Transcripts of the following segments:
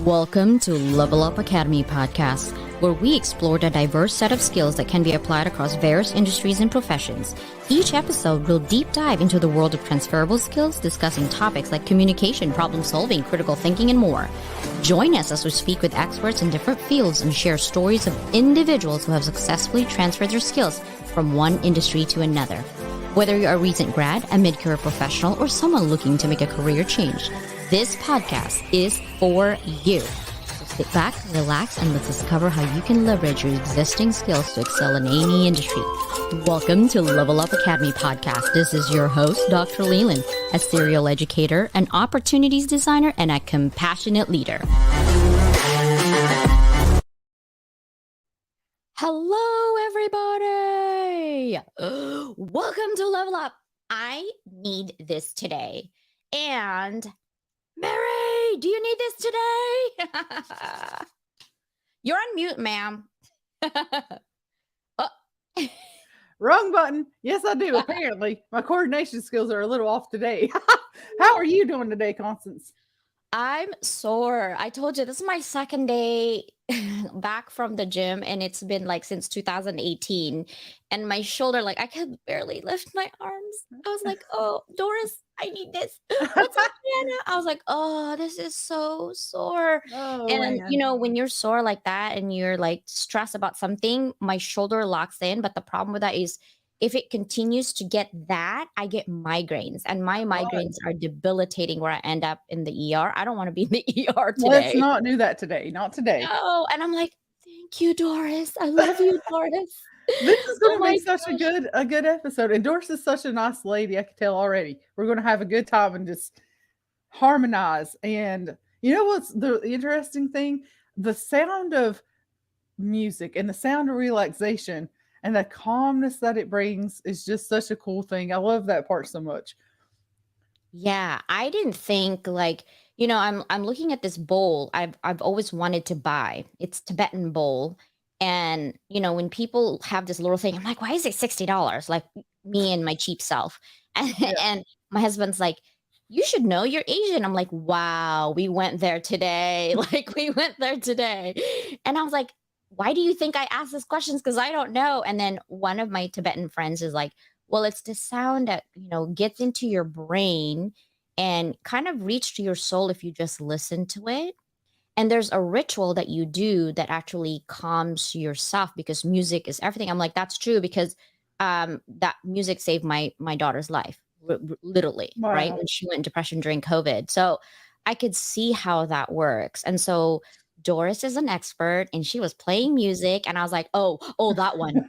Welcome to Level Up Academy podcast, where we explore the diverse set of skills that can be applied across various industries and professions. Each episode will deep dive into the world of transferable skills, discussing topics like communication, problem solving, critical thinking, and more. Join us as we speak with experts in different fields and share stories of individuals who have successfully transferred their skills from one industry to another. Whether you're a recent grad, a mid-career professional, or someone looking to make a career change, this podcast is for you. So sit back, relax, and let's discover how you can leverage your existing skills to excel in any industry. Welcome to Level Up Academy podcast. This is your host, Dr. Leland, a serial educator, an opportunities designer, and a compassionate leader. Hello, everybody. Welcome to Level Up. I need this today. And Mary, do you need this today? You're on mute, ma'am. Oh. Wrong button. Yes, I do. Apparently, my coordination skills are a little off today. How are you doing today, Constance? I'm sore. I told you this is my second day back from the gym, and it's been like since 2018. And my shoulder, like I can barely lift my arms. I was like, oh, Doris, I need this. What's up, Anna? I was like, oh, this is so sore. Oh, And man. you know, when you're sore like that and you're like stressed about something, my shoulder locks in. But the problem with that is if it continues to get that, I get migraines, and my migraines are debilitating where I end up in the ER. I don't want to be in the ER Let's today. not do that today. Not today. No. And I'm like, thank you, Doris. I love you, Doris. This is Oh going to my be such a good episode. And Doris is such a nice lady. I can tell already. We're going to have a good time and just harmonize. And you know what's the interesting thing? The sound of music and the sound of relaxation and the calmness that it brings is just such a cool thing. I love that part so much. Yeah, I didn't think like, you know, I'm looking at this bowl I've always wanted to buy. It's Tibetan bowl. And, you know, when people have this little thing, I'm like, why is it $60? Like me and my cheap self. And, Yeah. and my husband's like, you should know you're Asian. I'm like, wow, we went there today. Like we went there today. And I was like, why do you think I asked these questions? Because I don't know. And then one of my Tibetan friends is like, well, it's the sound that, you know, gets into your brain and kind of reach to your soul if you just listen to it. And there's a ritual that you do that actually calms yourself because music is everything. I'm like, that's true because that music saved my daughter's life, literally, right? Wow. When she went in depression during COVID. So I could see how that works. And so Doris is an expert and she was playing music and I was like, oh, that one.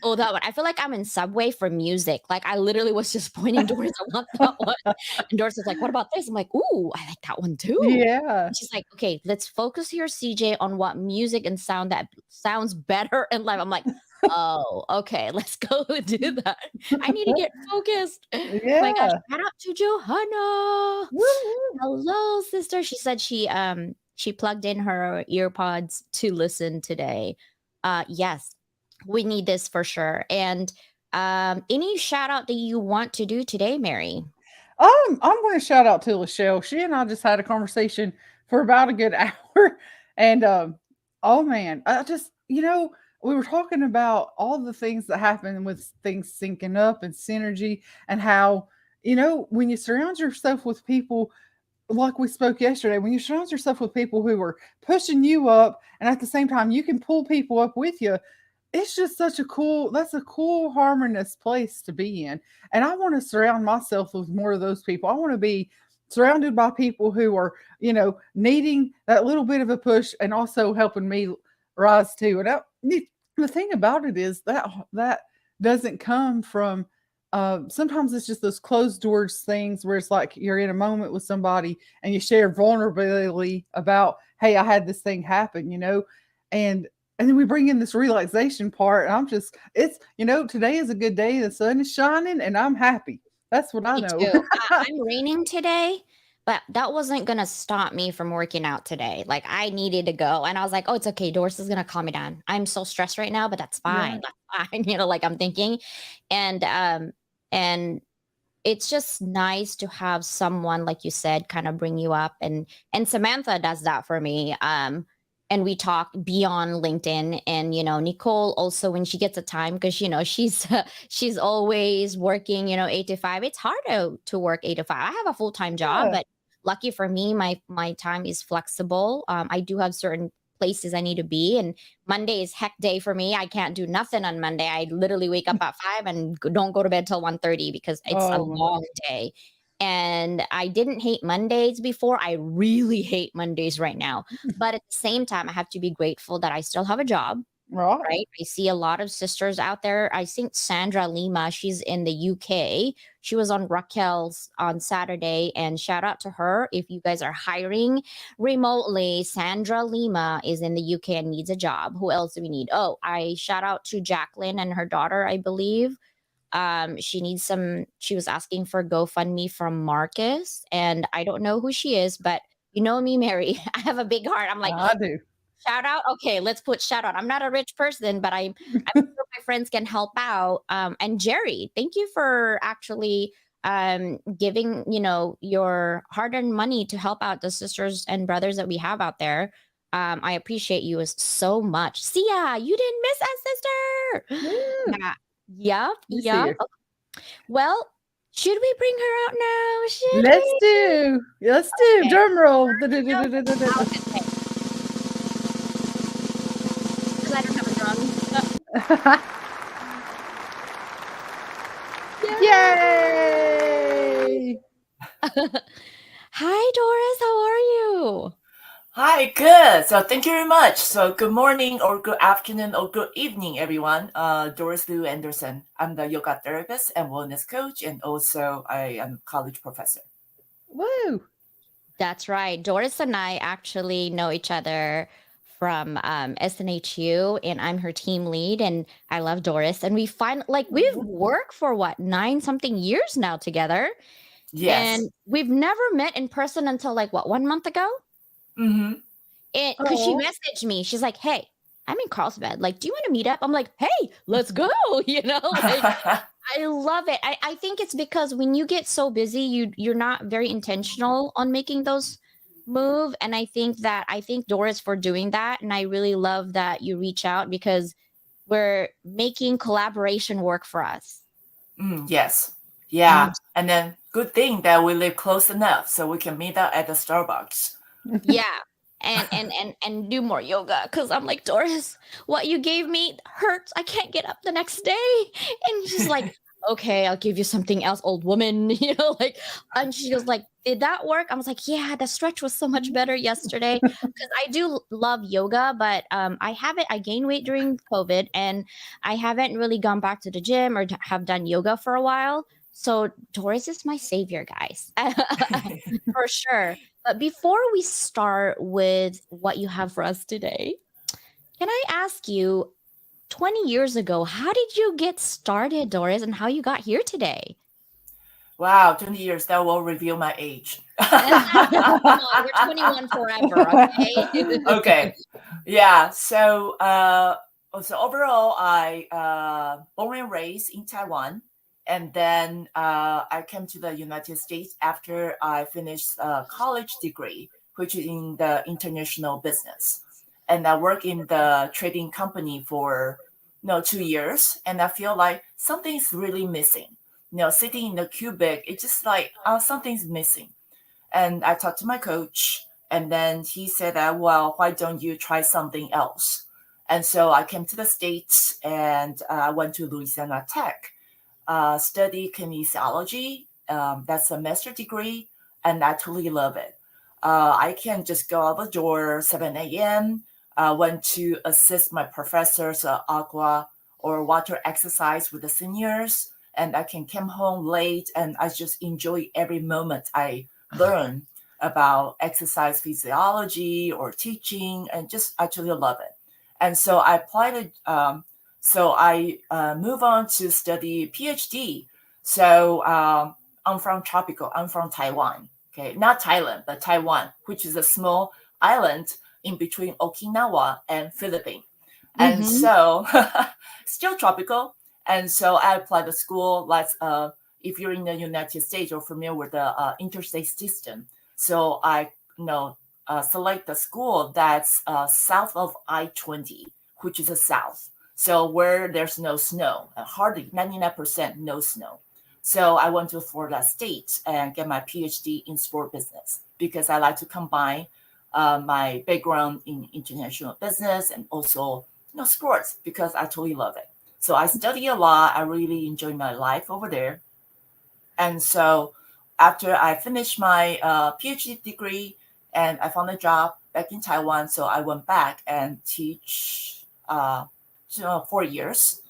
Oh, that one. I feel like I'm in Subway for music. Like I literally was just pointing Doris, I want that one. And Doris is like, what about this? I'm like, ooh, I like that one too. Yeah. And she's like, okay, let's focus here, CJ, on what music and sound that sounds better in life. I'm like, oh, okay, let's go do that. I need to get focused. Oh my gosh, Yeah. shout out to Johanna. Woo-hoo. Hello, sister. She said she plugged in her ear pods to listen today. Yes, we need this for sure. And any shout out that you want to do today, Mary? I'm going to shout out to Lachelle. She and I just had a conversation for about a good hour, and oh man, I just we were talking about all the things that happen with things syncing up and synergy, and how when you surround yourself with people like we spoke yesterday, when you surround yourself with people who are pushing you up, and at the same time you can pull people up with you, it's just that's a cool harmonious place to be in. And I want to surround myself with more of those people. I want to be surrounded by people who are, needing that little bit of a push and also helping me rise too. And the thing about it is that doesn't come from sometimes it's just those closed doors things where it's like you're in a moment with somebody and you share vulnerability about, hey, I had this thing happen, and then we bring in this relaxation part, and today is a good day. The sun is shining, and I'm happy. That's what I Me know. too. I'm raining today, but that wasn't gonna stop me from working out today. Like I needed to go, and I was like, "Oh, it's okay. Doris is gonna calm me down. I'm so stressed right now, but that's Yeah. fine. That's fine." Like I'm thinking, and and it's just nice to have someone, like you said, kind of bring you up. And Samantha does that for me. And we talk beyond LinkedIn. And Nicole also, when she gets a time, because she's she's always working, 8 to 5. It's hard to work 8 to 5. I have a full-time job, Yeah. but lucky for me, my time is flexible. I do have certain places I need to be, and Monday is heck day for me. I can't do nothing on Monday. I literally wake up at 5 and don't go to bed till 1:30 because it's a Oh my long day. And I didn't hate Mondays before. I really hate Mondays right now. But at the same time, I have to be grateful that I still have a job, right. right? I see a lot of sisters out there. I think Sandra Lima, she's in the UK. She was on Raquel's on Saturday, and shout out to her. If you guys are hiring remotely, Sandra Lima is in the UK and needs a job. Who else do we need? Oh, I shout out to Jacqueline and her daughter, I believe. She was asking for GoFundMe from Marcus, and I don't know who she is, but you know me, Mary. I have a big heart. I'm like, I do. shout out. Okay, let's put shout out. I'm not a rich person, but I'm sure my friends can help out. And Jerry, thank you for actually giving your hard-earned money to help out the sisters and brothers that we have out there. I appreciate you so much. Sia, you didn't miss us, sister. Yeah. Yeah. Yep. You see Yep. her. Well, should we bring her out now? Should Let's we? do. Let's do. Okay. Drum roll. No, because I don't have a drum. Yay! Hi, Doris. How are you? Hi, good. So thank you very much. So good morning or good afternoon or good evening, everyone. Doris Liu Anderson. I'm the yoga therapist and wellness coach, and also I am a college professor. Woo! That's right. Doris and I actually know each other from SNHU, and I'm her team lead, and I love Doris. And we've worked for 9-something years now together. Yes. And we've never met in person until 1 month ago? Mm-hmm. Because she messaged me. She's like, hey, I'm in Carlsbad. Do you want to meet up? I'm like, hey, let's go. I love it. I think it's because when you get so busy, you're not very intentional on making those move. And I think Doris for doing that. And I really love that you reach out because we're making collaboration work for us. Yes. Yeah. And then good thing that we live close enough so we can meet up at the Starbucks. Yeah. And do more yoga, because I'm like, Doris, what you gave me hurts. I can't get up the next day. And she's like, okay, I'll give you something else, old woman. And she was like, did that work? I was like, yeah, the stretch was so much better yesterday, because I do love yoga, but I gained weight during COVID, and I haven't really gone back to the gym or have done yoga for a while. So Doris is my savior, guys. For sure. But before we start with what you have for us today, can I ask you, 20 years ago, how did you get started, Doris, and how you got here today? Wow, 20 years, that will reveal my age. Come on, we're 21 forever, okay? Okay. Yeah. So overall, I born and raised in Taiwan. And then I came to the United States after I finished a college degree, which is in the international business. And I work in the trading company for 2 years. And I feel like something's really missing. Sitting in the cubic, it's just like something's missing. And I talked to my coach, and then he said that, well, why don't you try something else? And so I came to the States, and I went to Louisiana Tech. Study kinesiology. That's a master degree, and I totally love it. I can just go out the door 7 a.m. Went to assist my professors aqua or water exercise with the seniors, and I can come home late, and I just enjoy every moment I learn about exercise physiology or teaching, and just actually love it. And so I applied it. So I move on to study PhD. So I'm from tropical. I'm from Taiwan. Okay, not Thailand, but Taiwan, which is a small island in between Okinawa and Philippines. And so still tropical. And so I applied to school. if you're in the United States, you're familiar with the interstate system. So I select the school that's south of I-20, which is the south. So where there's no snow, hardly 99% no snow. So I went to Florida State and get my PhD in sport business because I like to combine my background in international business and also sports because I totally love it. So I study a lot. I really enjoy my life over there. And so after I finished my PhD degree and I found a job back in Taiwan, so I went back and teach 4 years.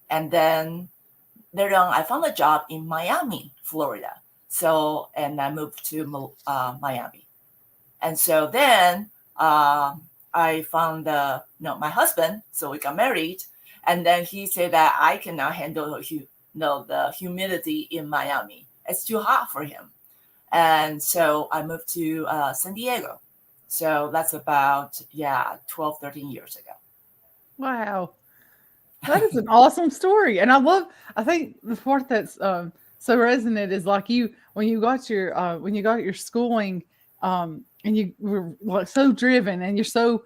And then later on, I found a job in Miami, Florida. So, and I moved to Miami. And so then I found my husband, so we got married. And then he said that I cannot handle the humidity in Miami. It's too hot for him. And so I moved to San Diego. So that's about, 12, 13 years ago. Wow. That is an awesome story. And I think the part that's so resonant is like when you got your schooling and you were like so driven and you're so,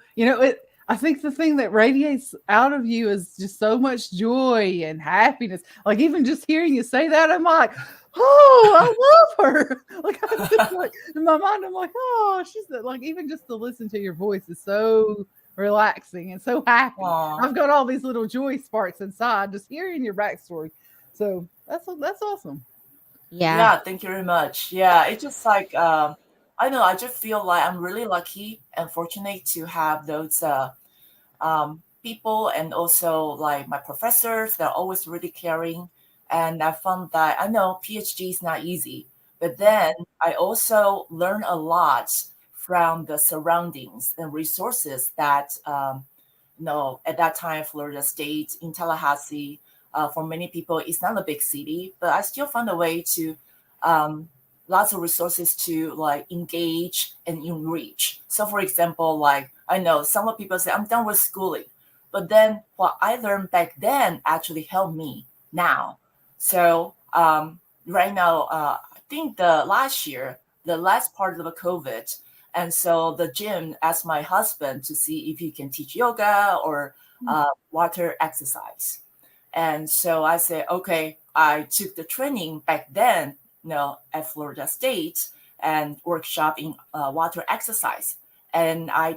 I think the thing that radiates out of you is just so much joy and happiness. Like even just hearing you say that, I'm like, oh, I love her. Like I'm just like in my mind, I'm like, oh, she's like even just to listen to your voice is so relaxing and so happy. Aww. I've got all these little joy sparks inside just hearing your backstory. So that's awesome. Yeah, thank you very much. Yeah, it's just like I know I just feel like I'm really lucky and fortunate to have those people and also like my professors that are always really caring. And I found that I know PhD is not easy, but then I also learn a lot from the surroundings and resources that at that time Florida State in Tallahassee for many people it's not a big city, but I still found a way to lots of resources to like engage and enrich. So for example, like I know some of people say I'm done with schooling, but then what I learned back then actually helped me now. So right now, I think the last part of the COVID, and so the gym asked my husband to see if he can teach yoga or water exercise. And so I said, okay, I took the training back then, at Florida State and workshop in water exercise. And I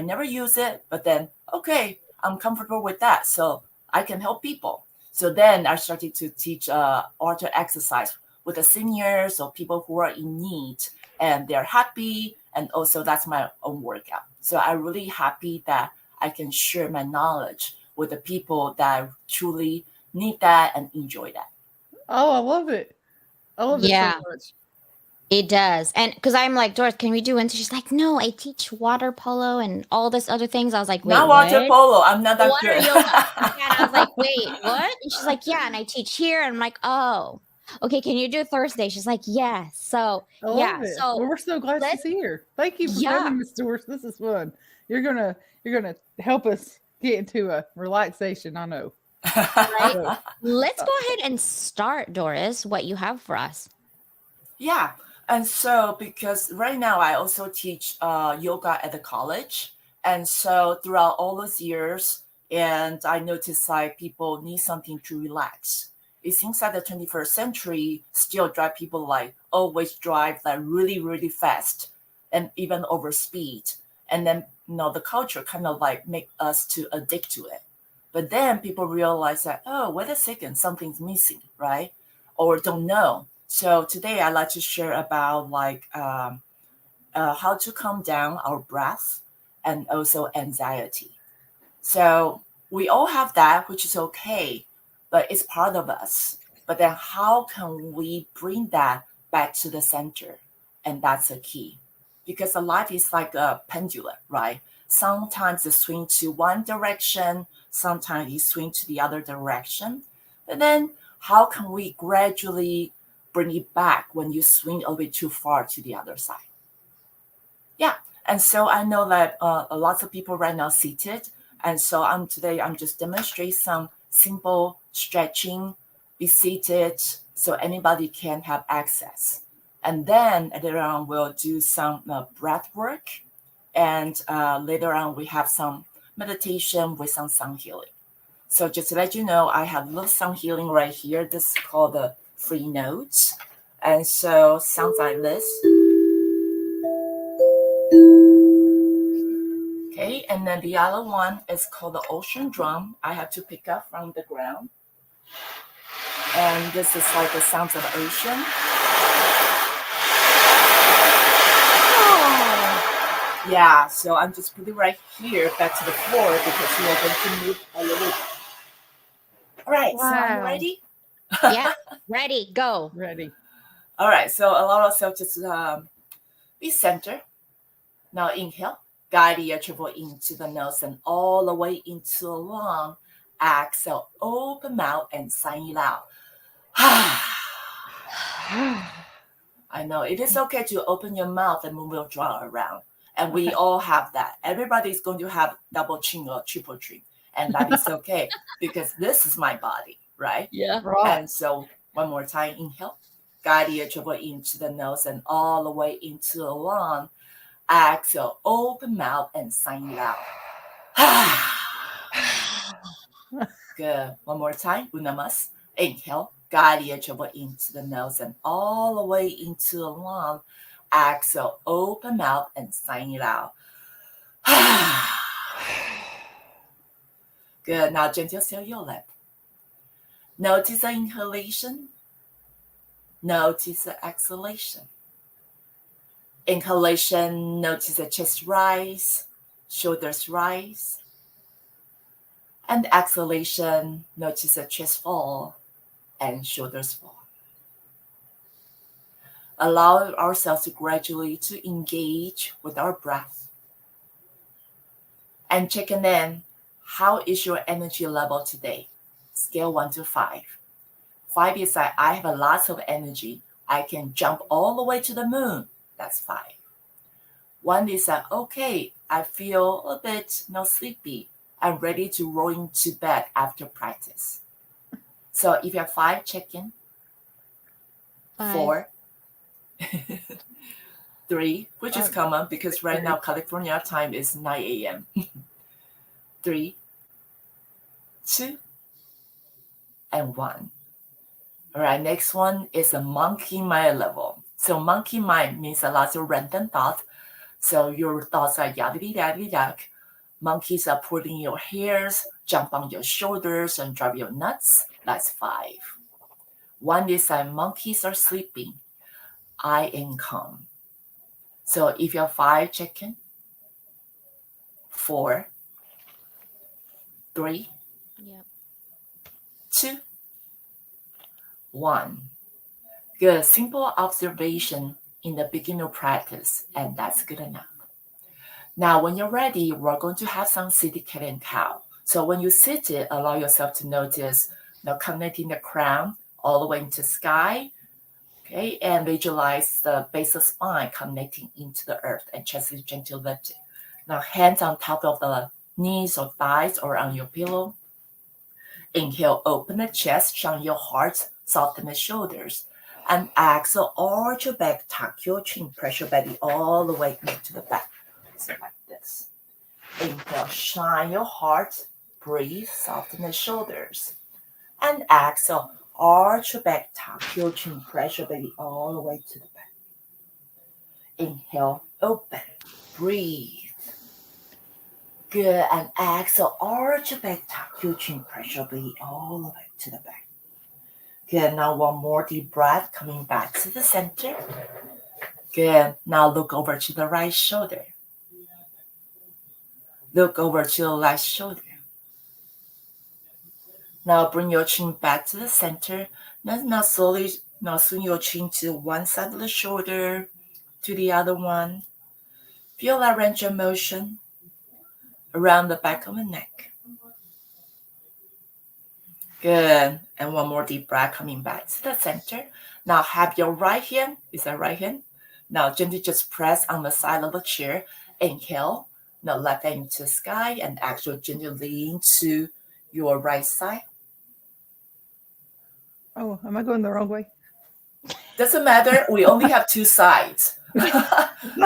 never use it, but then, okay, I'm comfortable with that. So I can help people. So then I started to teach water exercise with the seniors or people who are in need and they're happy. And also that's my own workout. So I'm really happy that I can share my knowledge with the people that truly need that and enjoy that. Oh, I love it. I love it so much. It does. And because I'm like, Doris, can we do it? She's like, no, I teach water polo and all this other things. I was like, wait, not water polo. I'm not that water good. yoga. And I was like, wait, what? And she's like, yeah. And I teach here. And I'm like, oh, okay. Can you do Thursday? She's like, yes. So I love it. So we're so glad she's here. Thank you for coming, Miss Doris. This is fun. You're gonna help us get into a relaxation. I know. Right? Let's go ahead and start, Doris. What you have for us? Yeah. And so, because right now I also teach yoga at the college. And so throughout all those years, and I noticed like people need something to relax. It seems like the 21st century still drive people like always drive like really, really fast and even over speed. And then, the culture kind of like make us to addict to it. But then people realize that, oh, wait a second, something's missing, right? Or don't know. So today I'd like to share about like how to calm down our breath and also anxiety. So we all have that, which is okay, but it's part of us. But then how can we bring that back to the center? And that's the key. Because the life is like a pendulum, right? Sometimes it swings to one direction, sometimes it swings to the other direction. But then how can we gradually bring it back when you swing a bit too far to the other side? Yeah. And so I know that lots of people right now seated. And so today I'm just demonstrate some simple stretching be seated so anybody can have access. And then later on, we'll do some breath work. And later on, we have some meditation with some sound healing. So just to let you know, I have a little sound healing right here. This is called the free notes. And so sounds like this. Okay, and then the other one is called the ocean drum. I have to pick up from the ground. And this is like the sounds of the ocean. Oh. Yeah, so I'm just putting right here back to the floor because we are going to move a little bit. All right, so are you Wow. ready? Yeah, ready, go. Ready. All right, so allow yourself to be centered. Now inhale, guide the travel into the nose and all the way into the lung. Exhale, open mouth and sign it out. I know it is okay to open your mouth and move your jaw around. And we all have that. Everybody's going to have double chin or triple chin. And that is okay because this is my body, right? Yeah. Right. And so one more time, inhale. Guide the travel into the nose and all the way into the lung. Exhale, open mouth and sign it out. Good. One more time. Una más. Inhale. Guide the travel into the nose and all the way into the lung. Exhale, open mouth and sign it out. Good. Now gently seal your lip. Notice the inhalation. Notice the exhalation. Inhalation, notice the chest rise, shoulders rise. And exhalation, notice the chest fall and shoulders fall. Allow ourselves to gradually to engage with our breath. And checking in, how is your energy level today? Scale 1 to 5. 5 is that I have a lot of energy. I can jump all the way to the moon. That's 5. 1 is that, okay, I feel a bit sleepy. I'm ready to roll into bed after practice. So if you have 5, check in. 4, 3, which is common because right now California time is 9 a.m. 3, 2, and 1. All right, next one is a monkey mind level. So monkey mind means a lot of random thoughts. So your thoughts are yada. Monkeys are pulling your hairs, jump on your shoulders, and drive you nuts. That's 5. 1 is that monkeys are sleeping. I am calm. So if you have 5, check in. 4, 3, 2, 1. Good. Simple observation in the beginner practice, and that's good enough. Now, when you're ready, we're going to have some seated cat and cow. So when you sit it, allow yourself to notice connecting the crown all the way into the sky. Okay, and visualize the base of spine connecting into the earth and chest is gently lifted. Now, hands on top of the knees or thighs or on your pillow. Inhale, open the chest, shine your heart, soften the shoulders. And exhale, arch your back, tuck your chin, press your belly all the way into the back. So like this. Inhale, shine your heart, breathe, soften the shoulders. And exhale, arch your back, tuck your chin, press your belly all the way to the back. Inhale, open, breathe. Good, and exhale, arch your back, tuck your chin, press your belly all the way to the back. Good, now one more deep breath, coming back to the center. Good, now look over to the right shoulder. Look over to the left shoulder. Now bring your chin back to the center. Now slowly swing your chin to one side of the shoulder, to the other one. Feel that range of motion around the back of the neck. Good. And one more deep breath coming back to the center. Now have your right hand. Is that right hand? Now gently just press on the side of the chair. Inhale. Now left hand into the sky and actually gently lean to your right side. Oh, am I going the wrong way? Doesn't matter. We only have two sides.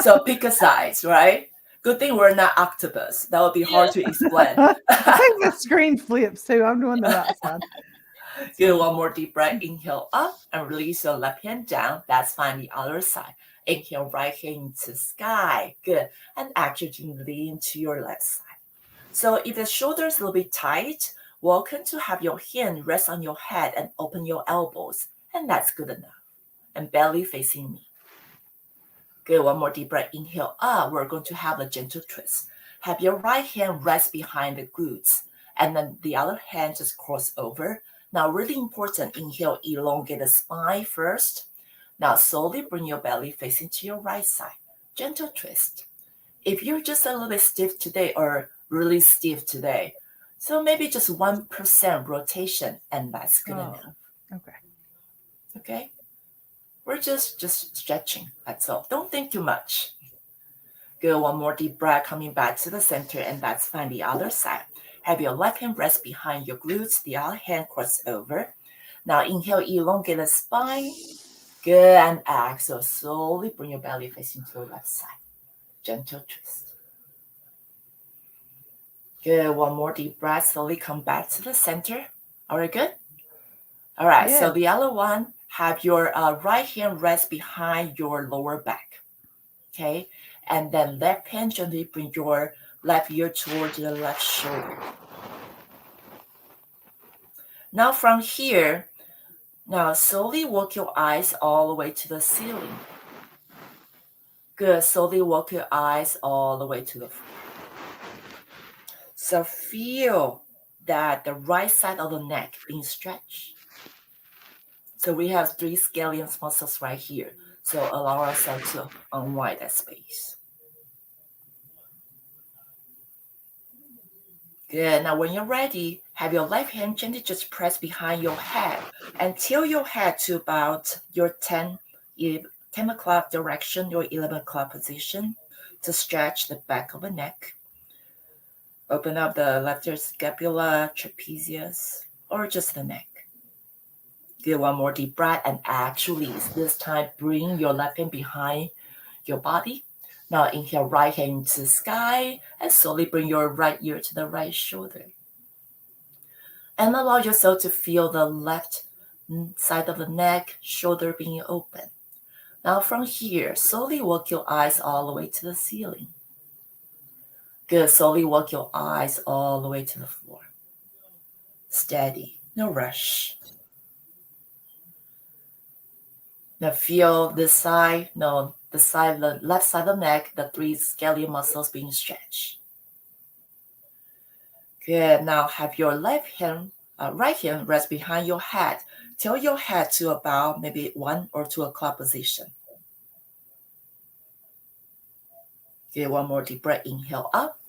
So pick a side, right? Good thing we're not octopus. That would be hard to explain. I think the screen flips too. I'm doing the right side. Good. One more deep breath. Inhale up and release your left hand down. That's fine. The other side. Inhale right hand into sky. Good. And actually lean to your left side. So if the shoulders a little bit tight, welcome to have your hand rest on your head and open your elbows. And that's good enough. And belly facing me. Good. One more deep breath. Inhale up. We're going to have a gentle twist. Have your right hand rest behind the glutes. And then the other hand just cross over. Now, really important, inhale, elongate the spine first. Now, slowly bring your belly facing to your right side. Gentle twist. If you're just a little bit stiff today or really stiff today, so maybe just 1% rotation, and that's good enough. Okay. Okay? We're just stretching, that's all. Don't think too much. Good, one more deep breath, coming back to the center, and that's fine. The other side. Have your left hand rest behind your glutes, the other hand cross over. Now inhale, elongate the spine. Good, and exhale, slowly bring your belly facing to your left side. Gentle twist. Good, one more deep breath, slowly come back to the center. All right, good? All right, so the other one, have your right hand rest behind your lower back. Okay, and then left hand gently bring your left ear towards the left shoulder. Now from here, now slowly walk your eyes all the way to the ceiling. Good, slowly walk your eyes all the way to the floor. So feel that the right side of the neck being stretched. So we have 3 scalene muscles right here. So allow ourselves to unwind that space. Good. Now when you're ready, have your left hand gently just press behind your head and tilt your head to about your 10 o'clock direction, your 11 o'clock position to stretch the back of the neck. Open up the left ear scapula, trapezius, or just the neck. Good. One more deep breath and actually this time bring your left hand behind your body. Now inhale, right hand to the sky and slowly bring your right ear to the right shoulder. And allow yourself to feel the left side of the neck, shoulder being open. Now from here, slowly walk your eyes all the way to the ceiling. Good, slowly walk your eyes all the way to the floor. Steady, no rush. Now feel this side, the left side of the neck, the 3 scalene muscles being stretched. Good. Now have your right hand rest behind your head. Tilt your head to about maybe 1 or 2 o'clock position. Good. One more deep breath. Inhale up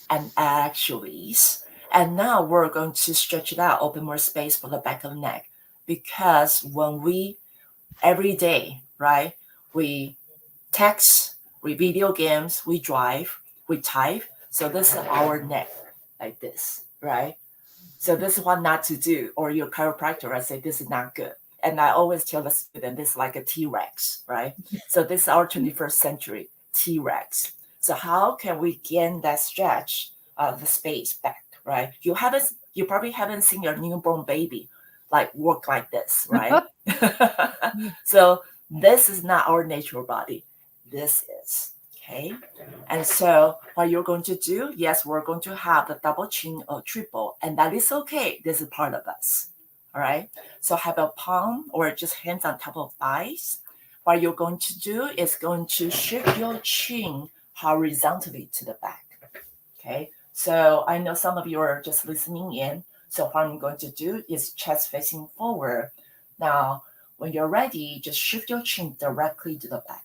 and exhale. And now we're going to stretch it out, open more space for the back of the neck. Because when we, every day, right, we text, we video games, we drive, we type. So this is our neck, like this, right? So this is what not to do. Or your chiropractor, I say this is not good. And I always tell the student this is like a T-Rex, right? So this is our 21st century T-Rex. So how can we gain that stretch of the space back, right? You probably haven't seen your newborn baby like work like this, right? So this is not our natural body. This is, okay? And so what you're going to do, yes, we're going to have the double chin or triple, and that is okay. This is part of us, all right? So have a palm or just hands on top of thighs. What you're going to do is going to shift your chin horizontally to the back, okay? So I know some of you are just listening in. So what I'm going to do is chest facing forward. Now, when you're ready, just shift your chin directly to the back.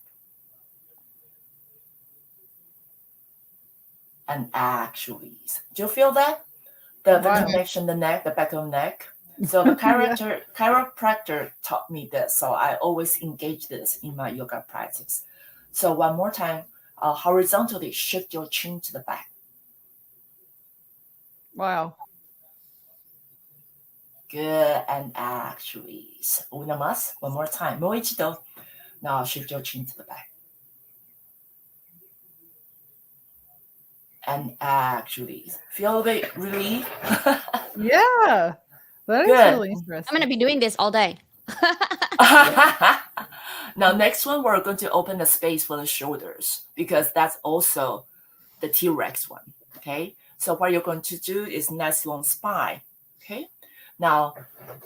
And actually, do you feel that? The connection, the neck, the back of the neck. So the chiropractor taught me this. So I always engage this in my yoga practice. So one more time, horizontally shift your chin to the back. Wow. Good. And actually, una más. One more time. もう一度. Now shift your chin to the back. And actually, feel a bit relief. Yeah, that is Good. really I'm interesting. going to be doing this all day. Now, next one, we're going to open the space for the shoulders because that's also the T-Rex one. Okay. So what you're going to do is nice long spine. Okay. Now,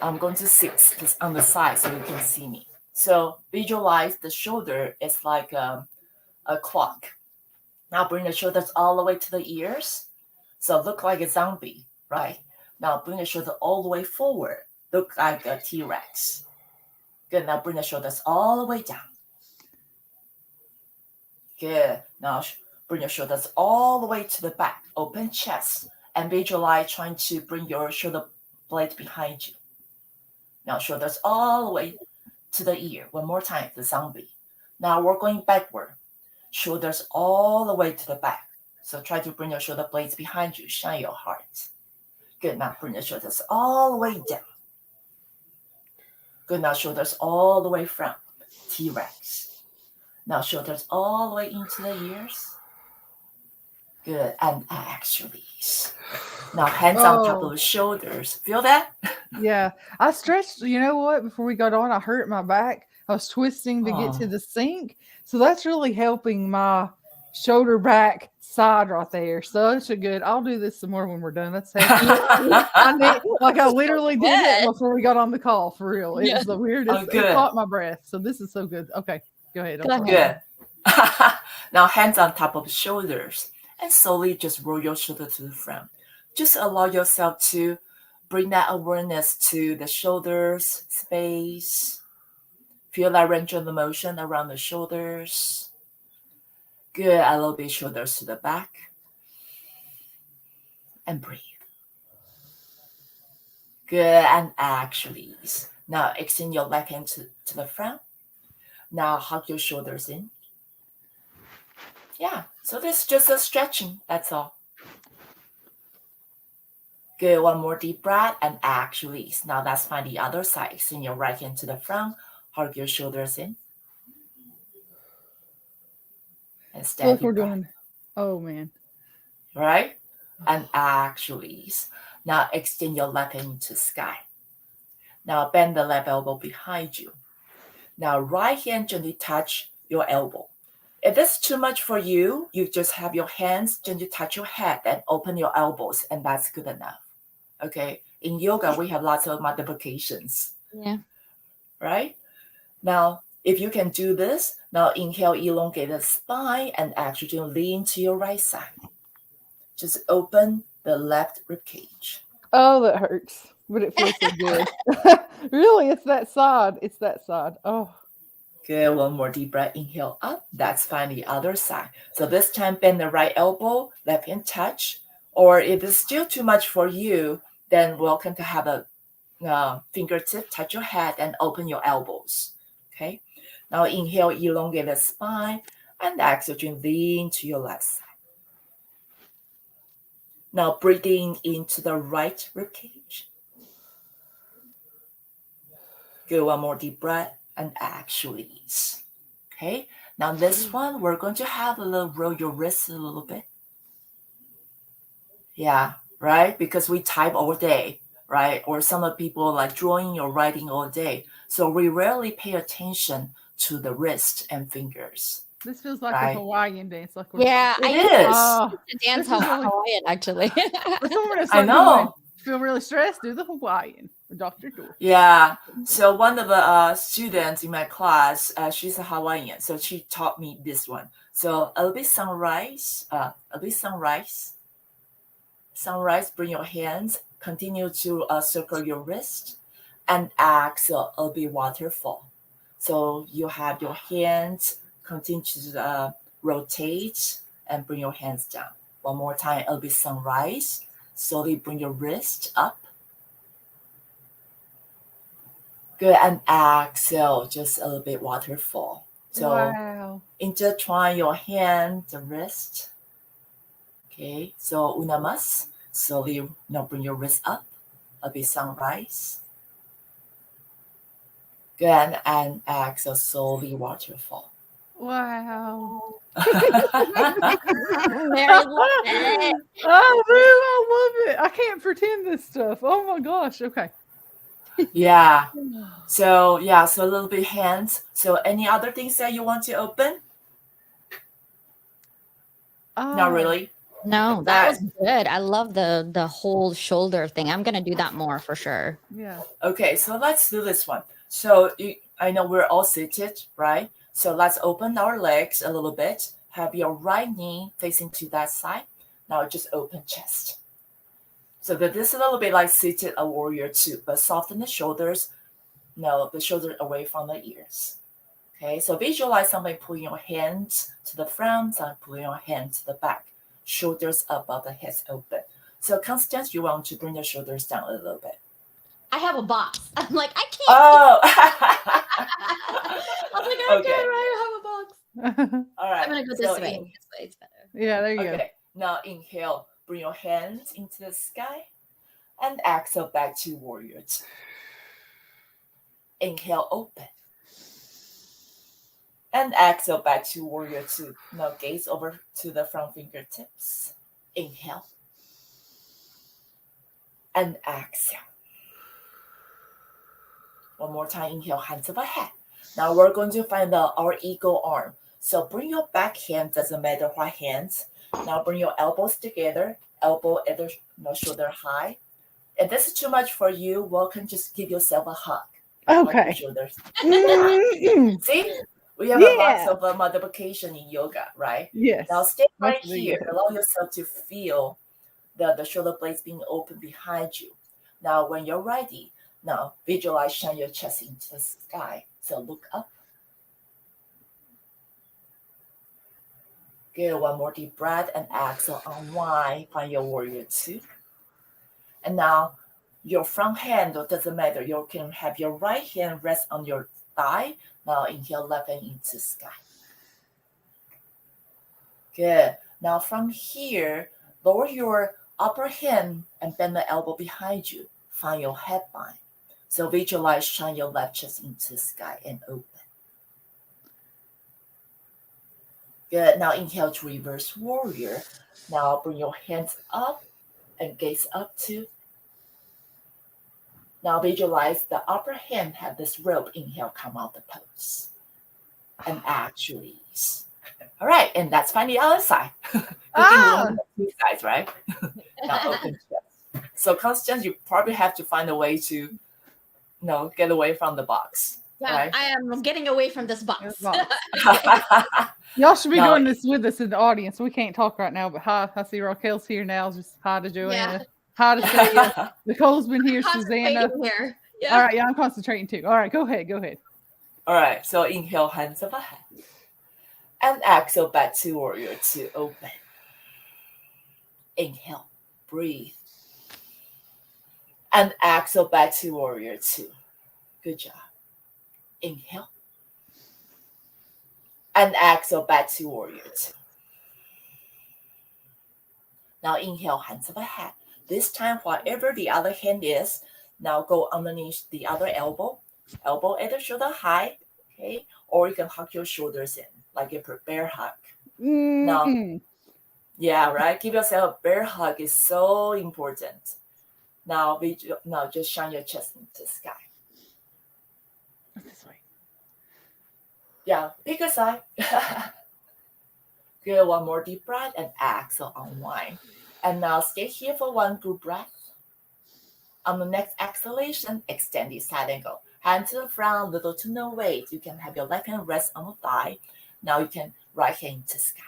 I'm going to sit this on the side so you can see me. So visualize the shoulder is like a clock. Now bring the shoulders all the way to the ears. So look like a zombie, right? Now bring the shoulder all the way forward. Look like a T-Rex. Good. Now bring the shoulders all the way down. Good. Now bring your shoulders all the way to the back. Open chest and visualize trying to bring your shoulder blade behind you. Now shoulders all the way to the ear. One more time, the zombie. Now we're going backward. Shoulders all the way to the back. So try to bring your shoulder blades behind you. Shine your heart. Good. Now bring your shoulders all the way down. Good. Now shoulders all the way front. T-Rex. Now shoulders all the way into the ears. Good. And actually. Now hands on top of the shoulders. Feel that? Yeah, I stretched. You know what? Before we got on, I hurt my back. I was twisting to get to the sink, so that's really helping my shoulder back side right there. Such a good. I'll do this some more when we're done. That's I literally did it before we got on the call. For real, it was the weirdest. Oh, good. It caught my breath. So this is so good. Okay, go ahead. Good. Now hands on top of the shoulders and slowly just roll your shoulder to the front. Just allow yourself to bring that awareness to the shoulders space. Feel that range of the motion around the shoulders. Good. A little bit shoulders to the back. And breathe. Good. And actually. Now extend your left hand to the front. Now hug your shoulders in. Yeah. So this is just a stretching. That's all. Good. One more deep breath and actually. Now let's find the other side. Extend your right hand to the front. Hug your shoulders in. And steady Look, we're breath. doing. Oh man. Right? And actually. Now extend your left hand to sky. Now bend the left elbow behind you. Now right hand gently touch your elbow. If that's too much for you, you just have your hands gently touch your head and open your elbows, and that's good enough. Okay. In yoga, we have lots of multiplications. Yeah. Right? Now, if you can do this, now inhale, elongate the spine, and actually lean to your right side. Just open the left rib cage. Oh, that hurts, but it feels so good. Really, it's that side. It's that side. Oh. Good. One more deep breath. Inhale up. That's fine. The other side. So this time, bend the right elbow, left hand touch. Or if it's still too much for you, then welcome to have a fingertip touch your head and open your elbows. Okay. Now inhale, elongate the spine, and exhale, lean to your left side. Now breathing into the right rib cage. Good. One more deep breath. And actually, okay. Now this one, we're going to have a little roll your wrists a little bit. Yeah, right. Because we type all day, right? Or some of people like drawing or writing all day, so we rarely pay attention to the wrist and fingers. This feels like Right. a Hawaiian dance. Like Yeah, It I is. used to dance this is really- Hawaiian actually. For someone that's I know. feel really stressed, do the Hawaiian with Dr. Dorothy. Yeah. So one of the students in my class, she's a Hawaiian, so she taught me this one. So a little bit sunrise, sunrise. Bring your hands, continue to circle your wrist, and exhale a little bit waterfall. So you have your hands continue to rotate and bring your hands down. One more time, a little bit sunrise. Slowly bring your wrist up. Good. And exhale, just a little bit waterfall. So Wow. intertwine your hand, the wrist. Okay. So una más. Slowly now bring your wrist up. a big sunrise. Good, and exhale, slowly waterfall. Wow. Mary loved it. Oh, man, I love it. I can't pretend this stuff. Oh my gosh. Okay. Yeah. So yeah, so a little bit hands. So any other things that you want to open? Not really. No, that was good. I love the whole shoulder thing. I'm gonna do that more for sure. Yeah. Okay, so let's do this one. So I know we're all seated, right? So let's open our legs a little bit. Have your right knee facing to that side. Now just open chest. So that this is a little bit like seated a warrior too, but soften the shoulders. No, the shoulder away from the ears. Okay, so visualize somebody pulling your hands to the front and pulling your hands to the back. Shoulders above the heads open. So Constance, you want to bring the shoulders down a little bit. I have a box. I'm like, I can't. Oh. I was like, I Okay. can't. I have a box. All right. I'm gonna go this so way. This way it's better. Yeah, there you go. Okay. Now inhale. Bring your hands into the sky, and exhale back to warrior two. Inhale, open. And exhale back to warrior two. Now gaze over to the front fingertips. Inhale. And exhale. One more time, inhale, hands overhead. Now we're going to find our eagle arm. So bring your back hand, doesn't matter what hands. Now bring your elbows together, elbow either shoulder high. If this is too much for you, welcome, just give yourself a hug. Hug your Okay. shoulders. Mm-mm. See? We have a Yeah. lots of multiplication in yoga, right? Yes. Now stay right That's really here. good. Allow yourself to feel the shoulder blades being open behind you. Now when you're ready, now visualize shine your chest into the sky. So look up. Good. One more deep breath and exhale. Unwind. Find your warrior two. And now your front hand, it doesn't matter. You can have your right hand rest on your thigh. Now inhale, left hand into sky. Good. Now from here, lower your upper hand and bend the elbow behind you. Find your head bind. So visualize shine your left chest into the sky and open. Good. Now inhale to reverse warrior. Now bring your hands up and gaze up to. Now visualize the upper hand have this rope. Inhale, come out the pose. And actually. All right, and that's find the other side. Two sides, right? Now open chest. So Constance, you probably have to find a way to get away from the box. Yeah, right? I am getting away from this box. Y'all should be No. doing this with us in the audience. We can't talk right now, but hi. I see Raquel's here now. Just hi to Joanna. Hi to Sarah. Nicole's been here. Susanna. Here. Yeah. All right, yeah, I'm concentrating too. All right, go ahead. All right, so inhale, hands overhead. And exhale back to warrior two, open. Inhale, breathe. And exhale back to warrior two. Good job. Inhale. And exhale back to warrior two. Now inhale, hands overhead. This time, whatever the other hand is, now go underneath the other elbow. Elbow at the shoulder high, okay? Or you can hug your shoulders in, like a bear hug. Mm-mm. Yeah, right? Give yourself a bear hug is so important. Now just shine your chest into the sky. This way. Yeah, pick a side. Good, one more deep breath and exhale, unwind. And now stay here for one good breath. On the next exhalation, extend the side angle. Hand to the front, little to no weight. You can have your left hand rest on the thigh. Now you can right hand into sky.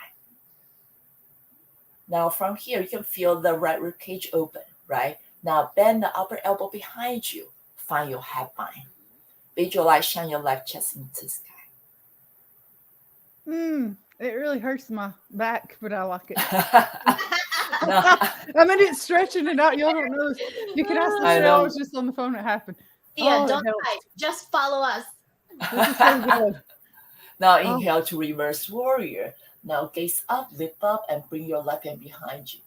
Now from here, you can feel the right rib cage open, right? Now bend the upper elbow behind you. Find your head bind. Visualize shine your left chest into the sky. It really hurts my back, but I like it. No. I mean, it's stretching it out. Y'all don't know this. You can ask I Michelle. know. I was just on the phone. It happened. Yeah, Oh, it don't helps. type. Just follow us. This is so good. Now inhale to reverse warrior. Now gaze up, lift up, and bring your left hand behind you.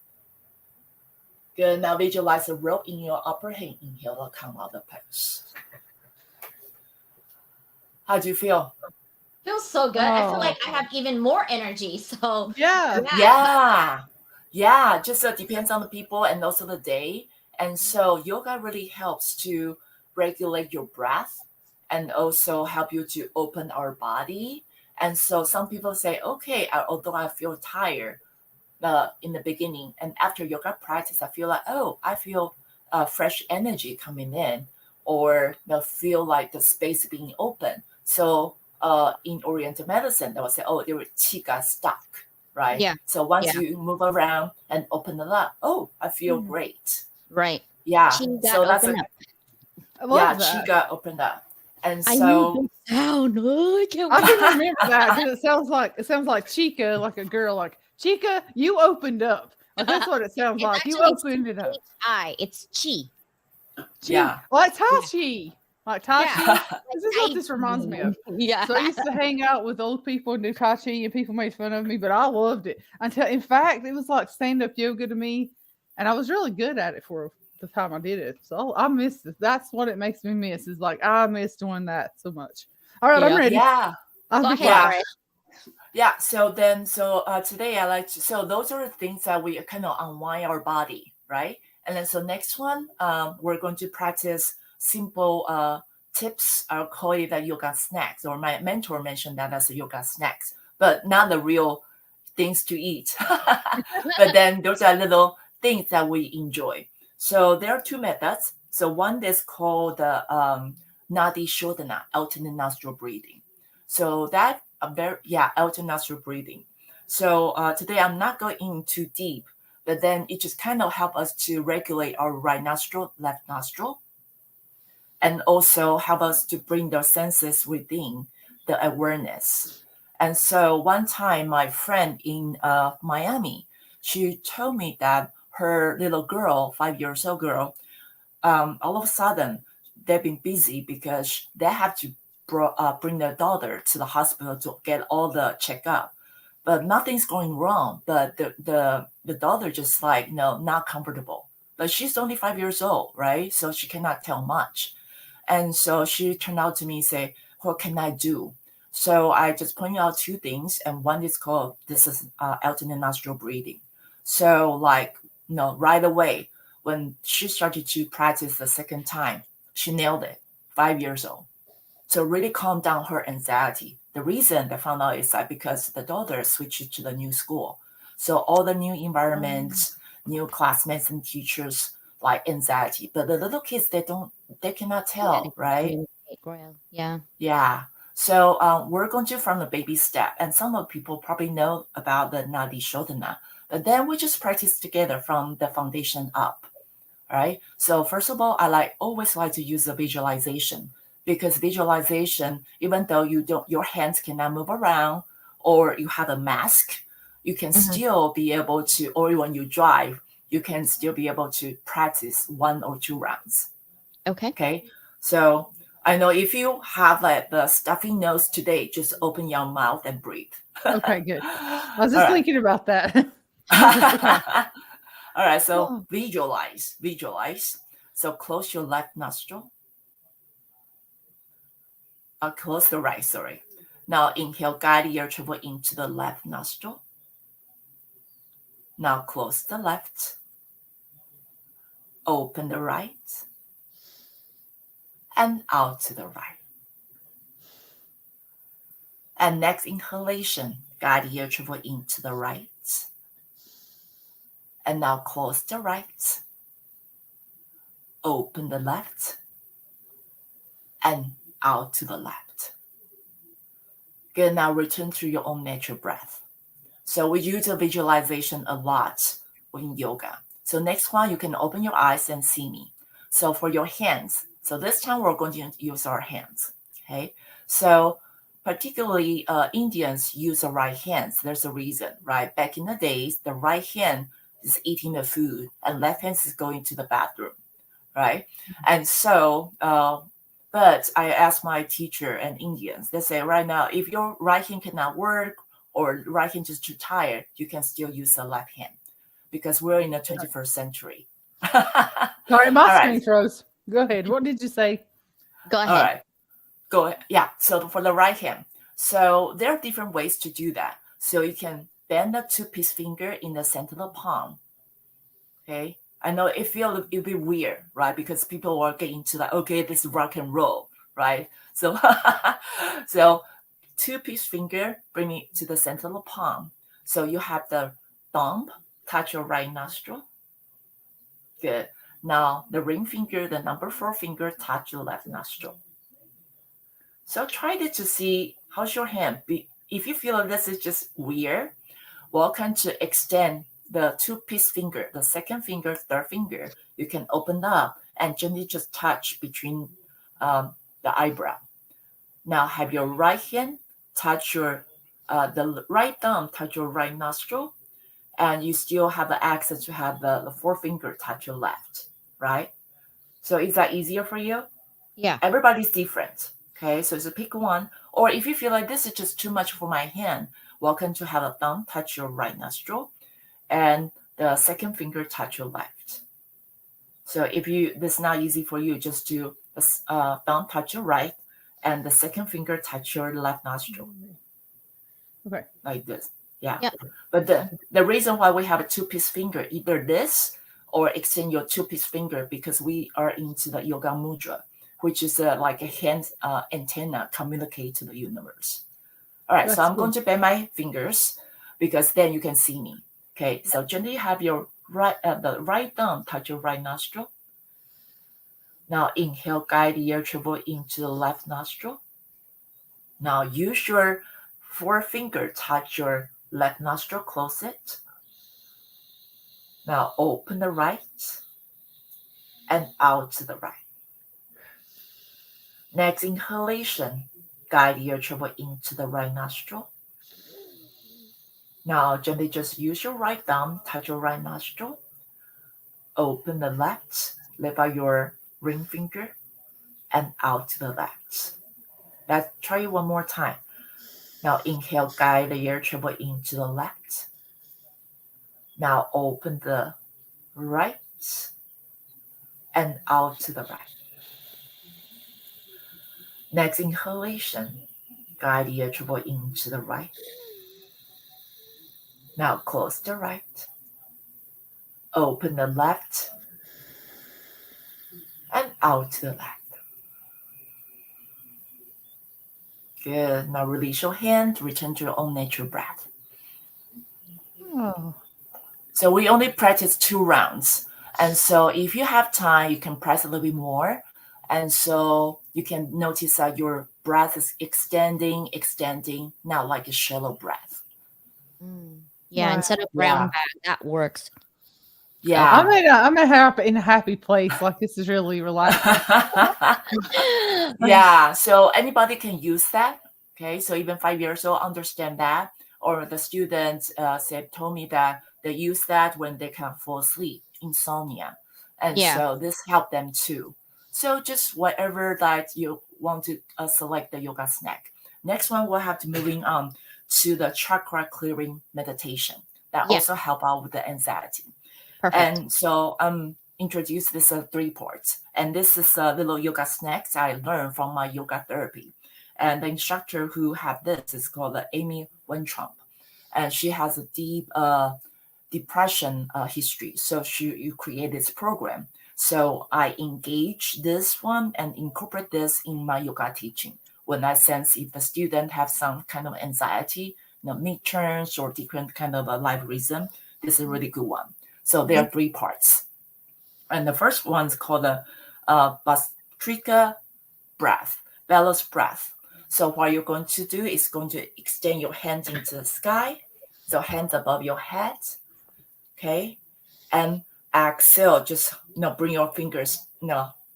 Good. Now visualize a rope in your upper hand. Inhale to come out the pose. How do you feel? Feels so good. I feel Oh. like I have even more energy. So Yeah. Yeah. Just depends on the people and also the day. And so yoga really helps to regulate your breath and also help you to open our body. And so some people say, okay, although I feel tired in the beginning and after yoga practice, I feel like, oh, I feel fresh energy coming in, or feel like the space being open. So in Oriental medicine, they will say, oh, your qi got stuck, right? Yeah. So once Yeah. you move around and open it up, oh, I feel great. Right. Yeah. She got So that's opened up. I love yeah, that. qi got opened up. And I so need the sound. Oh, I can't I wait. can remember that because it sounds like Chica, like a girl, like Chica, you opened up. Like that's what it sounds It's like. You actually opened it up. H-I. It's chi. Chi, yeah. like Tai Chi, like Tai Yeah. Chi. This is what this reminds me of. Yeah. So I used to hang out with old people and do Tai Chi, and people made fun of me, but I loved it. Until, in fact, it was like stand up yoga to me, and I was really good at it for the time I did it. So I miss it. That's what it makes me miss. Is like I miss doing that so much. All right, I'm Yeah. ready. Yeah. I'll Go be ahead, Yeah. quiet. Bryce. Yeah. So today I like to, so those are the things that we kind of unwind our body, right? And then so next one, we're going to practice simple tips. I'll call it the yoga snacks, or my mentor mentioned that as a yoga snacks, but not the real things to eat. But then those are little things that we enjoy. So there are two methods. So one is called the Nadi Shodhana, alternate nostril breathing. So that alternate nostril breathing. So today I'm not going in too deep, but then it just kind of help us to regulate our right nostril, left nostril, and also help us to bring the senses within the awareness. And so one time, my friend in Miami, she told me that her little girl, 5 years old girl, all of a sudden they've been busy because they have to bring their daughter to the hospital to get all the checkup, but nothing's going wrong. But the daughter just like not comfortable. But she's only 5 years old, right? So she cannot tell much. And so she turned out to me and say, what can I do? So I just pointed out two things, and one is called alternate nostril breathing. So like right away when she started to practice the second time, she nailed it. 5 years old. So really calm down her anxiety. The reason they found out is that because the daughter switched to the new school. So all the new environments, new classmates and teachers, like anxiety. But the little kids, they cannot tell, right? Yeah. Yeah. So we're going to from the baby step. And some of people probably know about the Nadi Shodhana. But then we just practice together from the foundation up. Right. So first of all, always like to use the visualization, because visualization, even though your hands cannot move around or you have a mask, you can still be able to, or when you drive, you can still be able to practice 1 or 2 rounds. Okay. So I know if you have like the stuffy nose today, just open your mouth and breathe. Okay, good. I was just thinking about that. All right, so visualize. So close your left nostril. Close the right, sorry. Now inhale, guide your travel into the left nostril. Now close the left. Open the right. And out to the right. And next inhalation, guide your travel into the right. And now close the right. Open the left. And out to the left. Good. Now return to your own natural breath. So we use the visualization a lot in yoga. So next one, you can open your eyes and see me. So for your hands, so this time we're going to use our hands. Okay. So particularly Indians use the right hands. There's a reason, right? Back in the days, the right hand is eating the food and left hand is going to the bathroom, right? And so, but I asked my teacher and Indians, they say right now, if your right hand cannot work or right hand is too tired, you can still use the left hand because we're in the 21st century, Sorry, my All screen right. froze. Go ahead. What did you say? Go ahead. All right. Go ahead. Yeah. So for the right hand, so there are different ways to do that. So you can bend the two-piece finger in the center of the palm. Okay. I know it feels a bit weird, right? Because people are getting to like, okay, this is rock and roll, right? So, so two-piece finger, bring it to the center of the palm. So you have the thumb touch your right nostril. Good. Now the ring finger, the number 4 finger, touch your left nostril. So try to see how's your hand. If you feel this is just weird, welcome to extend the two-piece finger, the second finger, third finger. You can open up and gently just touch between the eyebrow. Now have your right hand touch your, the right thumb touch your right nostril, and you still have the access to have the forefinger touch your left, right? So is that easier for you? Yeah. Everybody's different. Okay, so pick one. Or if you feel like this is just too much for my hand, welcome to have a thumb touch your right nostril and the second finger touch your left. So if this is not easy for you, just do thumb touch your right and the second finger touch your left nostril. Okay. Like this. Yeah. Yeah. But the reason why we have a two-piece finger, either this or extend your two-piece finger, because we are into the yoga mudra, which is like a hand antenna communicate to the universe. All right, so I'm going to bend my fingers because then you can see me. Okay, so gently have your the right thumb touch your right nostril. Now inhale, guide the air travel into the left nostril. Now use your forefinger touch your left nostril, close it. Now open the right and out to the right. Next inhalation, guide the air travel into the right nostril. Now gently just use your right thumb, touch your right nostril. Open the left, lift out your ring finger and out to the left. Let's try it one more time. Now inhale, guide the air travel into the left. Now open the right and out to the right. Next inhalation, guide the air travel into the right. Now close the right. Open the left and out to the left. Good. Now release your hand, return to your own natural breath. Oh. So we only practice 2 rounds. And so if you have time, you can press a little bit more. And so you can notice that your breath is extending, not like a shallow breath. Yeah, Right. instead of round back, that works. Yeah. I'm in a happy place. Like this is really relaxing. Yeah. So anybody can use that. Okay. So even 5 years old understand that. Or the students told me that they use that when they can't fall asleep, insomnia. And so this helped them too. So just whatever that you want to select the yoga snack. Next one, we'll have to moving on to the chakra clearing meditation. That also help out with the anxiety. Perfect. And so introduce this 3 parts. And this is a little yoga snacks I learned from my yoga therapy. And the instructor who had this is called Amy Weintraub. And she has a deep depression history. So you create this program. So I engage this one and incorporate this in my yoga teaching. When I sense if the student have some kind of anxiety, midterms or different kind of a life rhythm, this is a really good one. So there are 3 parts. And the first one is called the Bhastrika breath, balanced breath. So what you're going to do is going to extend your hands into the sky. So hands above your head. Okay. And exhale, just bring your fingers,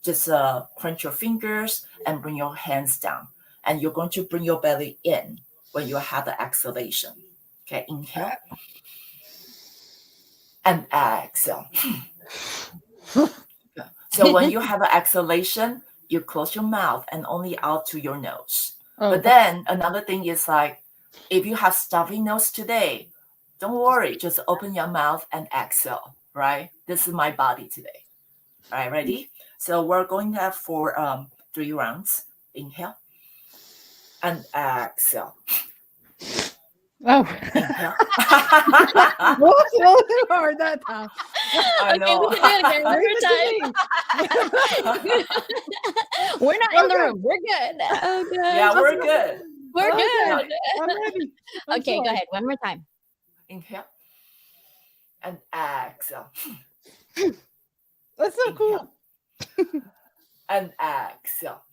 just crunch your fingers and bring your hands down. And you're going to bring your belly in when you have the exhalation. Okay, inhale. And exhale. So when you have an exhalation, you close your mouth and only out to your nose. Oh. But then another thing is like, if you have stuffy nose today, don't worry, just open your mouth and exhale. right? This is my body today. All right, ready? So we're going to have 3 rounds. Inhale and exhale. Oh, Inhale. well, it's a little too hard that time. I know. Okay, we can do it again one more time. We're not in the room. We're good. Oh, good. Yeah, we're good. We're Okay, good. I'm ready. I'm Okay, go sorry. ahead. One more time. Inhale and exhale. That's so cool. And exhale.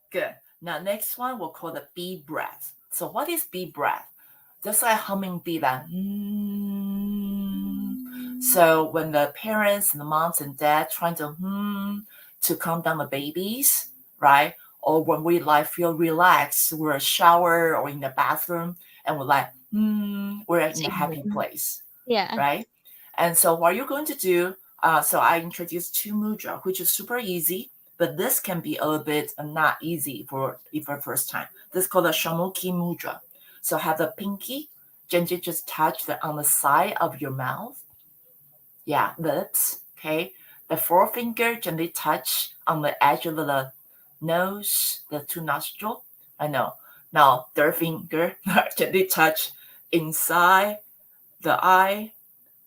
Good. Now, next one we'll call the bee breath. So what is bee breath? Just like hummingbee, like, So when the parents and the moms and dad trying to calm down the babies, right? Or when we like feel relaxed, we're in a shower or in the bathroom, and we're like, we're in a happy place, Yeah. right? And so what you're going to do, so I introduced 2 mudra, which is super easy, but this can be a little bit not easy for first time. This is called the Shankmukhi mudra. So have the pinky gently just touch on the side of your mouth. Yeah, lips. Okay. The forefinger gently touch on the edge of the nose, the 2 nostrils. I know. Now, third finger gently touch inside the eye,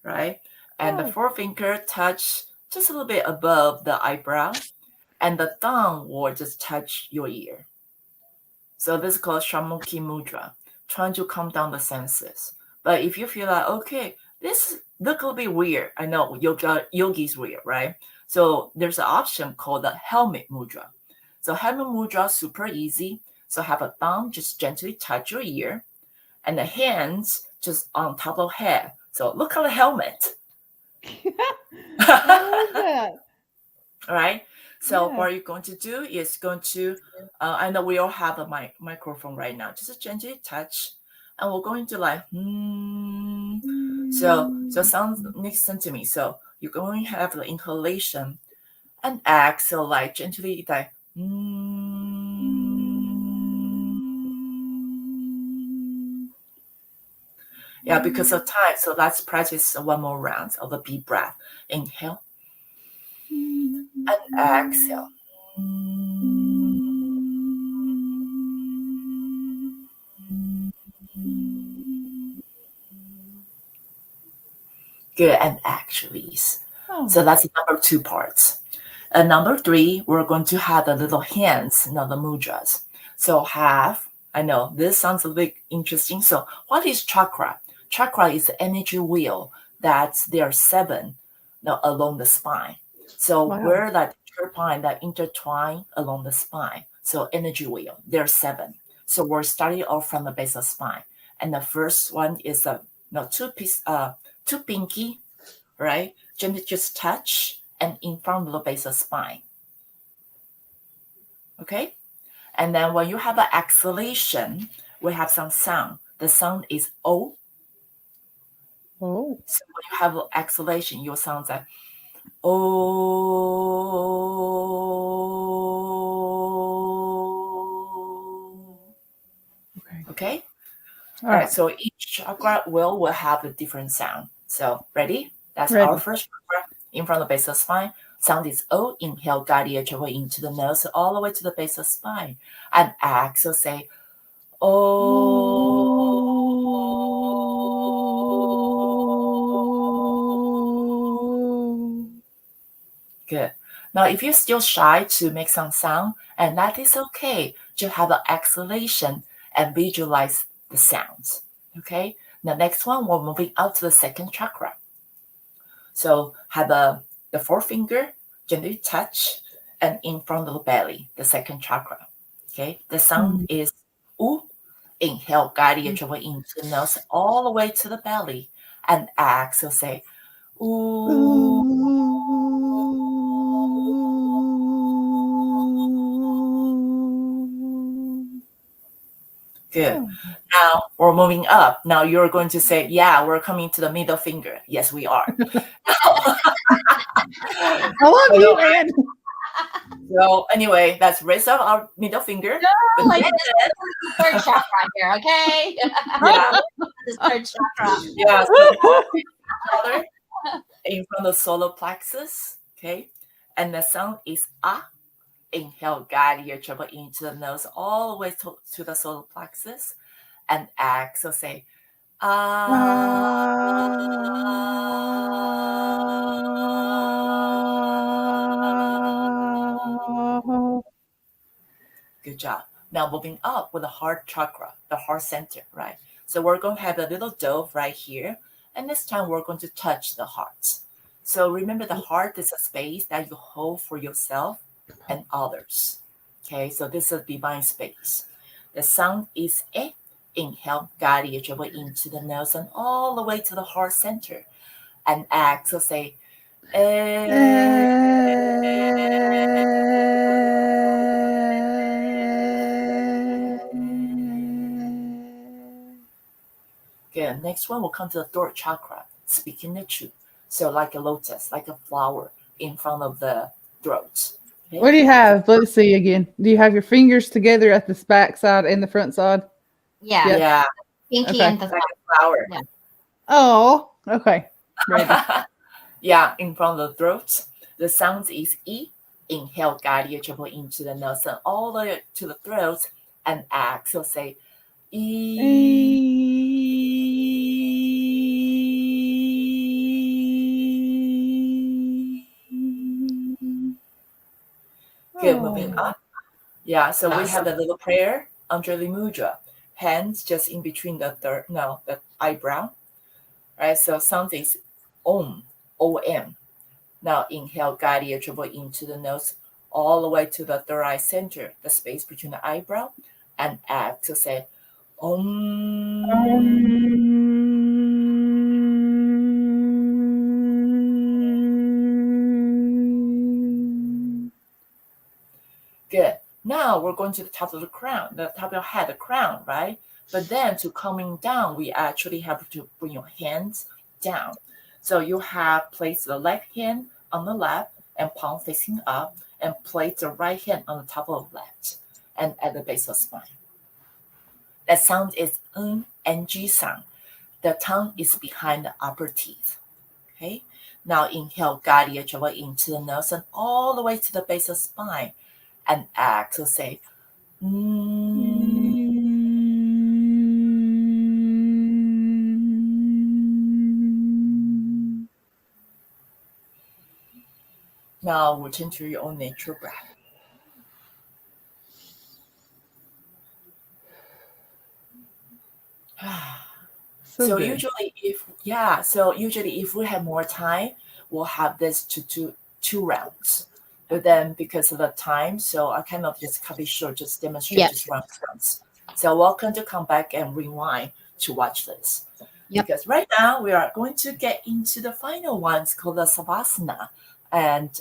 right? And the forefinger touch just a little bit above the eyebrow. And the thumb will just touch your ear. So this is called Shankmukhi mudra, trying to calm down the senses. But if you feel like, okay, this look a little bit weird. I know yogi is weird, right? So there's an option called the helmet mudra. So helmet mudra, super easy. So have a thumb just gently touch your ear, and the hands just on top of head. So look at the helmet. I love that. All right. So Yeah. what you're going to do is going to, I know we all have a microphone right now. Just gently touch, and we're going to like, So sound, listen to me. So you're going to have the inhalation and exhale, like gently, like, Yeah, because of time. So let's practice 1 more round of the deep breath. Inhale and exhale. Good, and actually, so that's number 2 parts. And number 3, we're going to have the little hands, the mudras. So I know this sounds a bit interesting. So what is chakra? Chakra is the energy wheel that there are 7 along the spine. So we're like turpine that intertwine along the spine. So energy wheel, there are 7. So we're starting off from the base of spine. And the first one is 2 pinky, right? Gently just touch and in front of the base of spine. Okay? And then when you have an exhalation, we have some sound. The sound is O. Oh. So when you have an exhalation, your sound like O. Okay? All right. So each chakra will have a different sound. So ready? That's our first chakra in front of the base of the spine. Sound is O. Inhale, guide your travel into the nose all the way to the base of the spine. And exhale, say O. Good. Now, if you're still shy to make some sound, and that is okay, just have an exhalation and visualize the sounds. Okay. The next one, we're moving out to the second chakra. So have the forefinger gently touch and in front of the belly, the second chakra. Okay. The sound is U. Inhale, guide your travel into the nose all the way to the belly, and exhale, say U. Good. Now we're moving up. Now you're going to say, yeah, we're coming to the middle finger. Yes, we are. I love you, man. So anyway, let's raise up our middle finger. No, like third chakra here, okay? Yeah. This third chakra. Yeah. So in front of solar plexus. Okay. And the sound is ah. Inhale, guide your treble into the nose all the way to the solar plexus. And exhale, say Good job. Now moving up with the heart chakra, the heart center, right? So we're going to have a little dove right here. And this time we're going to touch the heart. So remember, the heart is a space that you hold for yourself and others. Okay, so this is a divine space. The sound is eh. Inhale, guide your treble into the nose and all the way to the heart center. And exhale, say Good. Next one will come to the throat chakra, speaking the truth. So like a lotus, like a flower in front of the throat. Okay? What do you have? Let's see again. Do you have your fingers together at the back side and the front side? Yeah. Yes. Yeah, Pinky Okay. and the like thumb. a flower. Yeah. Oh, okay. Ready. Yeah, in front of the throat. The sound is E. Inhale, guide your treble into the nose and all the way to the throat. And exhale, say Good. Moving up. Yeah, so we have a little prayer, Anjali Mudra. Hands just in between the eyebrow. Right, so sound is Om, O-M. Now inhale, guide your treble into the nose all the way to the third eye center, the space between the eyebrow, and exhale, say Good. Now we're going to the top of the crown, the top of your head, the crown, right? But then to coming down, we actually have to bring your hands down. So you have placed the left hand on the left and palm facing up, and place the right hand on the top of the left and at the base of the spine. That sound is NG sound. The tongue is behind the upper teeth. Okay. Now inhale, guide your treble into the nose and all the way to the base of the spine. And exhale, say Now return to your own natural breath. So good. usually if we have more time, we'll have this to two rounds. But then because of the time, so I cannot just cut it short, just demonstrate Yep. just one rounds. So welcome to come back and rewind to watch this. Yep. Because right now we are going to get into the final ones called the Savasana. And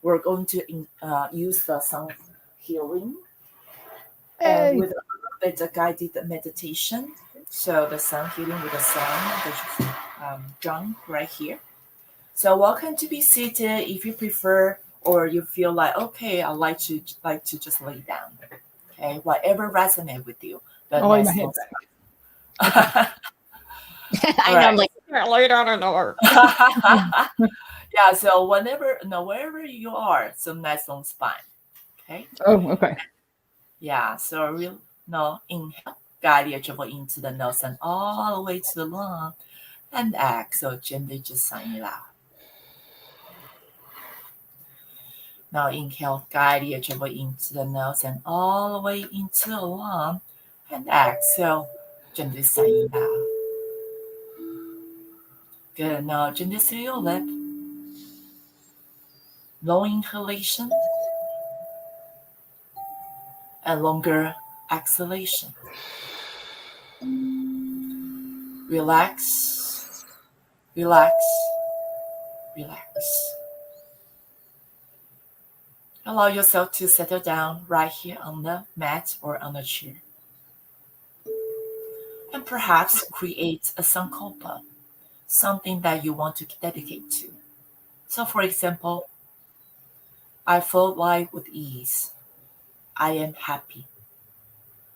we're going to use the sound healing and with a little bit of guided meditation. So the sound healing with the sound, the drum right here. So welcome to be seated if you prefer, or you feel like, okay, I like to just lay down. Okay, whatever resonates with you. But I'll lay my head back. I know, I'm like, lay down in the work. Yeah, so wherever you are, so nice long spine. Okay. Oh, okay. Yeah, so inhale, guide your treble into the nose and all the way to the lung, and exhale, gently just sign it out. Now inhale, guide your treble into the nose and all the way into the lung, and exhale, gently sign it out. Good. Now gently through your lip. Long inhalation and longer exhalation. Relax, relax, relax. Allow yourself to settle down right here on the mat or on the chair. And perhaps create a sankalpa, something that you want to dedicate to. So for example, I feel life with ease. I am happy.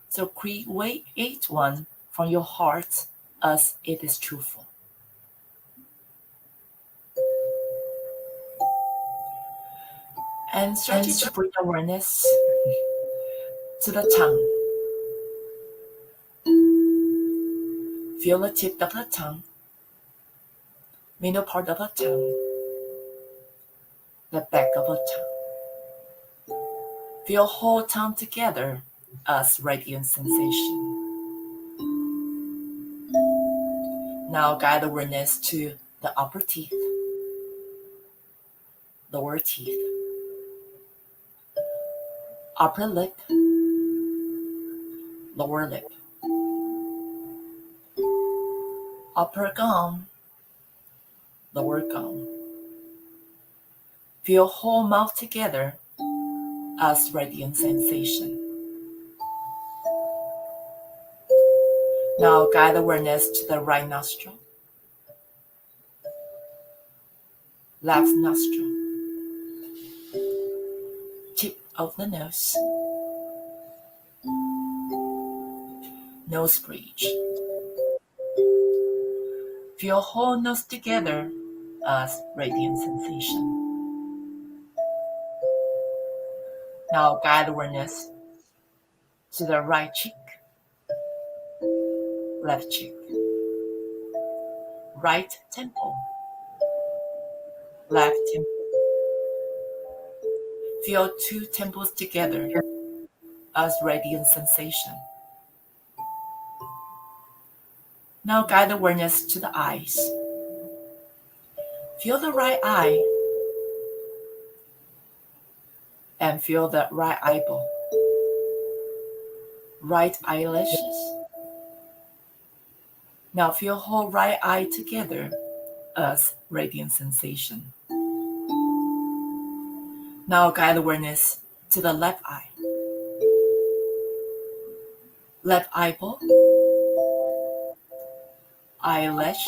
So create one from your heart as it is truthful. And starting to bring awareness to the tongue. Feel the tip of the tongue, middle part of the tongue, the back of the tongue. Feel whole tongue together as radiant sensation. Now guide awareness to the upper teeth, lower teeth, upper lip, lower lip, upper gum, lower gum. Feel whole mouth together as radiant sensation. Now guide awareness to the right nostril, left nostril, tip of the nose, nose bridge. Feel whole nose together as radiant sensation. Now guide awareness to the right cheek, left cheek, right temple, left temple. Feel two temples together as radiant sensation. Now guide awareness to the eyes. Feel the right eye and feel the right eyeball, right eyelashes. Now feel whole right eye together as radiant sensation. Now guide awareness to the left eye, left eyeball, eyelash,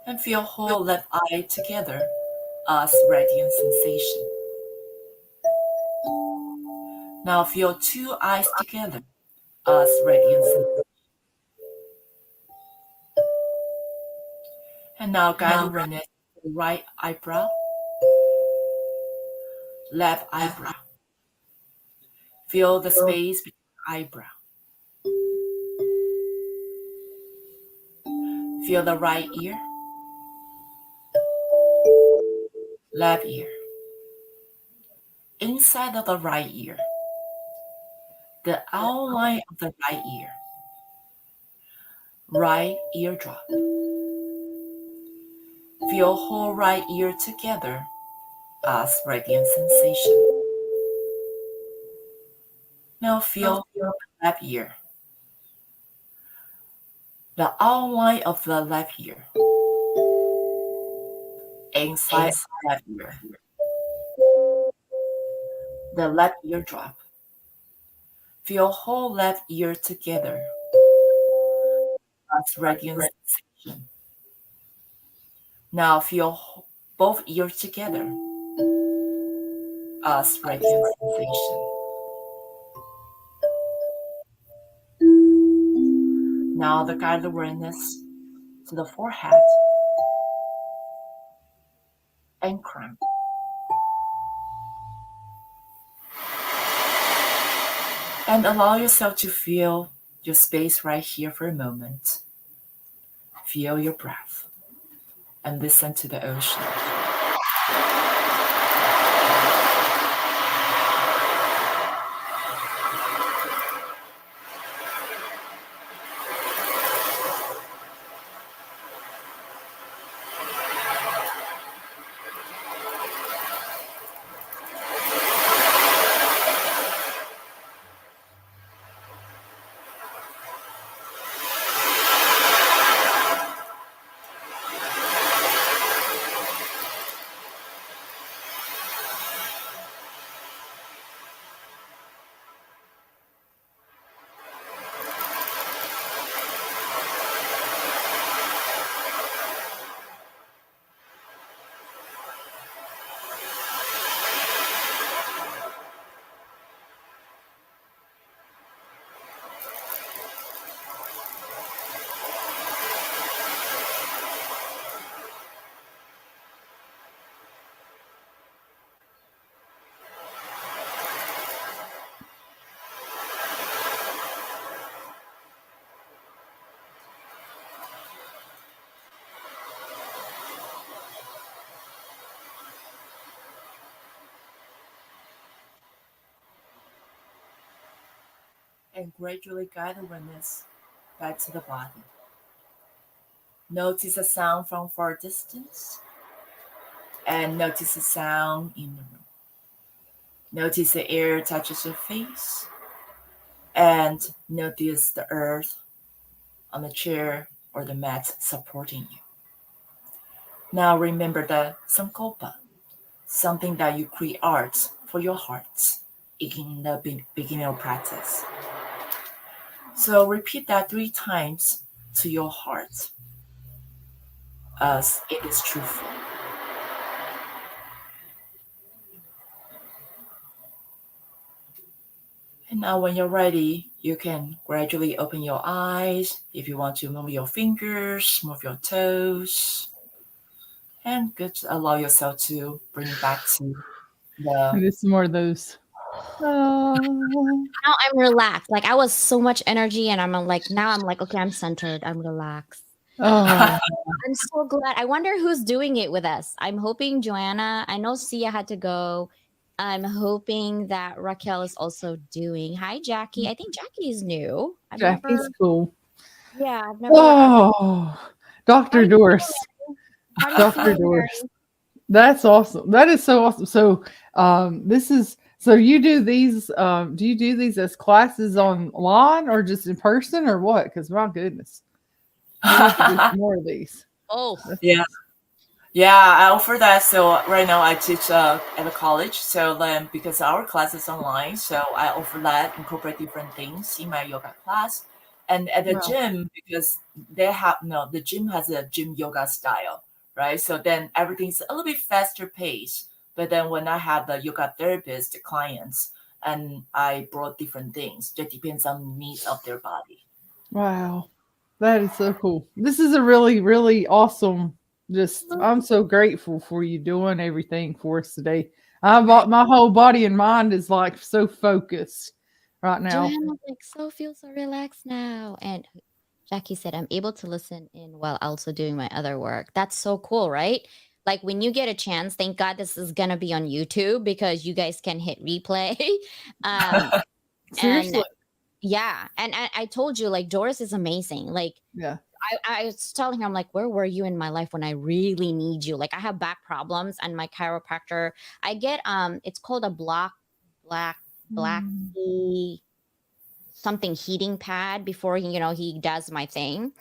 and feel whole left eye together as radiant sensation. Now feel two eyes together as radiant sensation. And now guide awareness to the right eyebrow, left eyebrow. Feel the space between eyebrow. Feel the right ear, left ear. Inside of the right ear, the outline of the right ear, right eardrop. Feel whole right ear together as radiant sensation. Now feel the left ear, the outline of the left ear, inside the left ear, the left eardrop. Feel whole left ear together as radiant sensation. Now feel both ears together as radiant sensation. Now the guide awareness to the forehead and crown. And allow yourself to feel your space right here for a moment. Feel your breath and listen to the ocean. and gradually guide awareness back to the body. Notice a sound from far distance and notice the sound in the room. Notice the air touches your face and notice the earth on the chair or the mat supporting you. Now remember the sankalpa, something that you create art for your heart in the beginning of practice. So repeat that 3 times to your heart as it is truthful. And now when you're ready, you can gradually open your eyes. If you want to move your fingers, move your toes. And good, allow yourself to bring it back to the... There's some more of those. Oh. Now I'm relaxed. Like I was so much energy, and I'm like, now I'm like, okay, I'm centered. I'm relaxed. Oh. I'm so glad. I wonder who's doing it with us. I'm hoping Joanna. I know Sia had to go. I'm hoping that Raquel is also doing. Hi, Jackie. I think Jackie is new. Jackie's cool. Yeah, I've never. Oh, Dr. Doris. Dr. Doris. That's awesome. That is so awesome. So, so you do these, do you do these as classes online or just in person or what? Because my goodness, we have to do some more of these. Oh, yeah. Yeah, I offer that. So right now I teach at a college. So then because our class is online, so I offer that, incorporate different things in my yoga class. And at the Wow. gym, because the gym has a gym yoga style, right? So then everything's a little bit faster paced. But then when I have the yoga therapist clients, and I brought different things, that depends on the needs of their body. Wow. That is so cool. This is a really, really awesome. I'm so grateful for you doing everything for us today. My whole body and mind is like so focused right now. Joanna's like, so feel so relaxed now. And Jackie said, I'm able to listen in while also doing my other work. That's so cool, right? Like when you get a chance, thank God this is going to be on YouTube because you guys can hit replay. Seriously. And I told you, like, Doris is amazing. Like, Yeah. I was telling her, I'm like, where were you in my life when I really need you? Like, I have back problems, and my chiropractor, I get it's called a black tea something heating pad before he does my thing,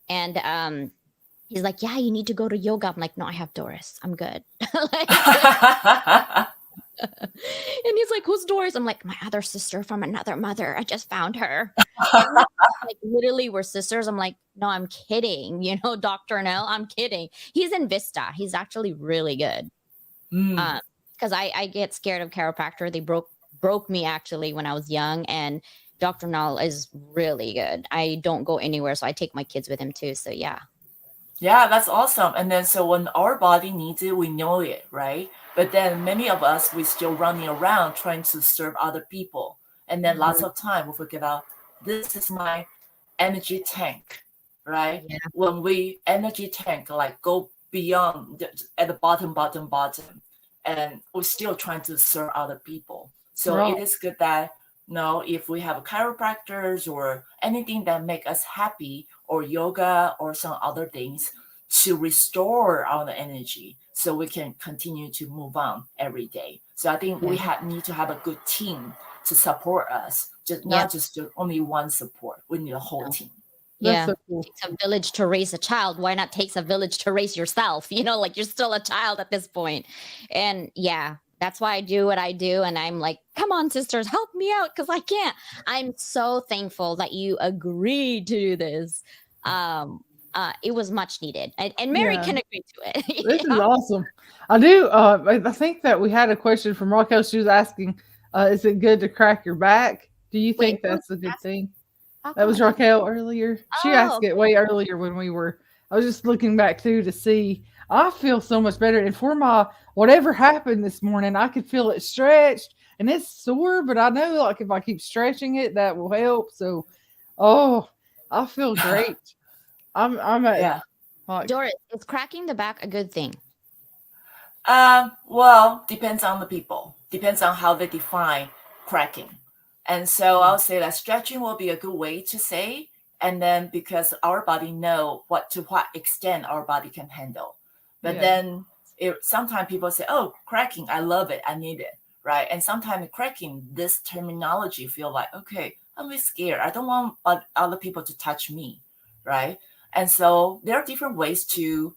and he's like, yeah, you need to go to yoga. I'm like, no, I have Doris. I'm good. And he's like, who's Doris? I'm like, my other sister from another mother. I just found her. Like literally we're sisters. I'm like, no, I'm kidding. Dr. Nell, I'm kidding. He's in Vista. He's actually really good. Because I get scared of chiropractor. They broke me actually when I was young, and Dr. Nell is really good. I don't go anywhere, so I take my kids with him too. So yeah. Yeah, that's awesome. And then so when our body needs it, we know it, right? But then many of us, we still running around trying to serve other people. And then lots of time we forget about, this is my energy tank, right? Yeah. When we energy tank, like go beyond at the bottom, and we're still trying to serve other people. So Right. it is good that, if we have chiropractors or anything that make us happy, or yoga or some other things to restore our energy so we can continue to move on every day. So I think we need to have a good team to support us, not just only one support. We need a whole team. Yeah, That's so cool. it takes a village to raise a child. Why not takes a village to raise yourself? Like you're still a child at this point. And yeah, that's why I do what I do. And I'm like, come on, sisters, help me out because I can't. I'm so thankful that you agreed to do this. It was much needed. And Mary can agree to it. This is awesome. I do. I think that we had a question from Raquel. She was asking, is it good to crack your back? Do you think that's a good thing? That was Raquel earlier. She asked it way earlier when I was just looking back too to see. I feel so much better. And for whatever happened this morning, I could feel it stretched and it's sore, but I know like if I keep stretching it, that will help. So, I feel great. I'm at Doris, is cracking the back a good thing? Well, depends on the people. Depends on how they define cracking. And so I'll say that stretching will be a good way to say, and then because our body know to what extent our body can handle. But then sometimes people say, oh, cracking, I love it, I need it, right? And sometimes cracking, this terminology feel like, okay, I'm a bit scared. I don't want other people to touch me, right? And so there are different ways to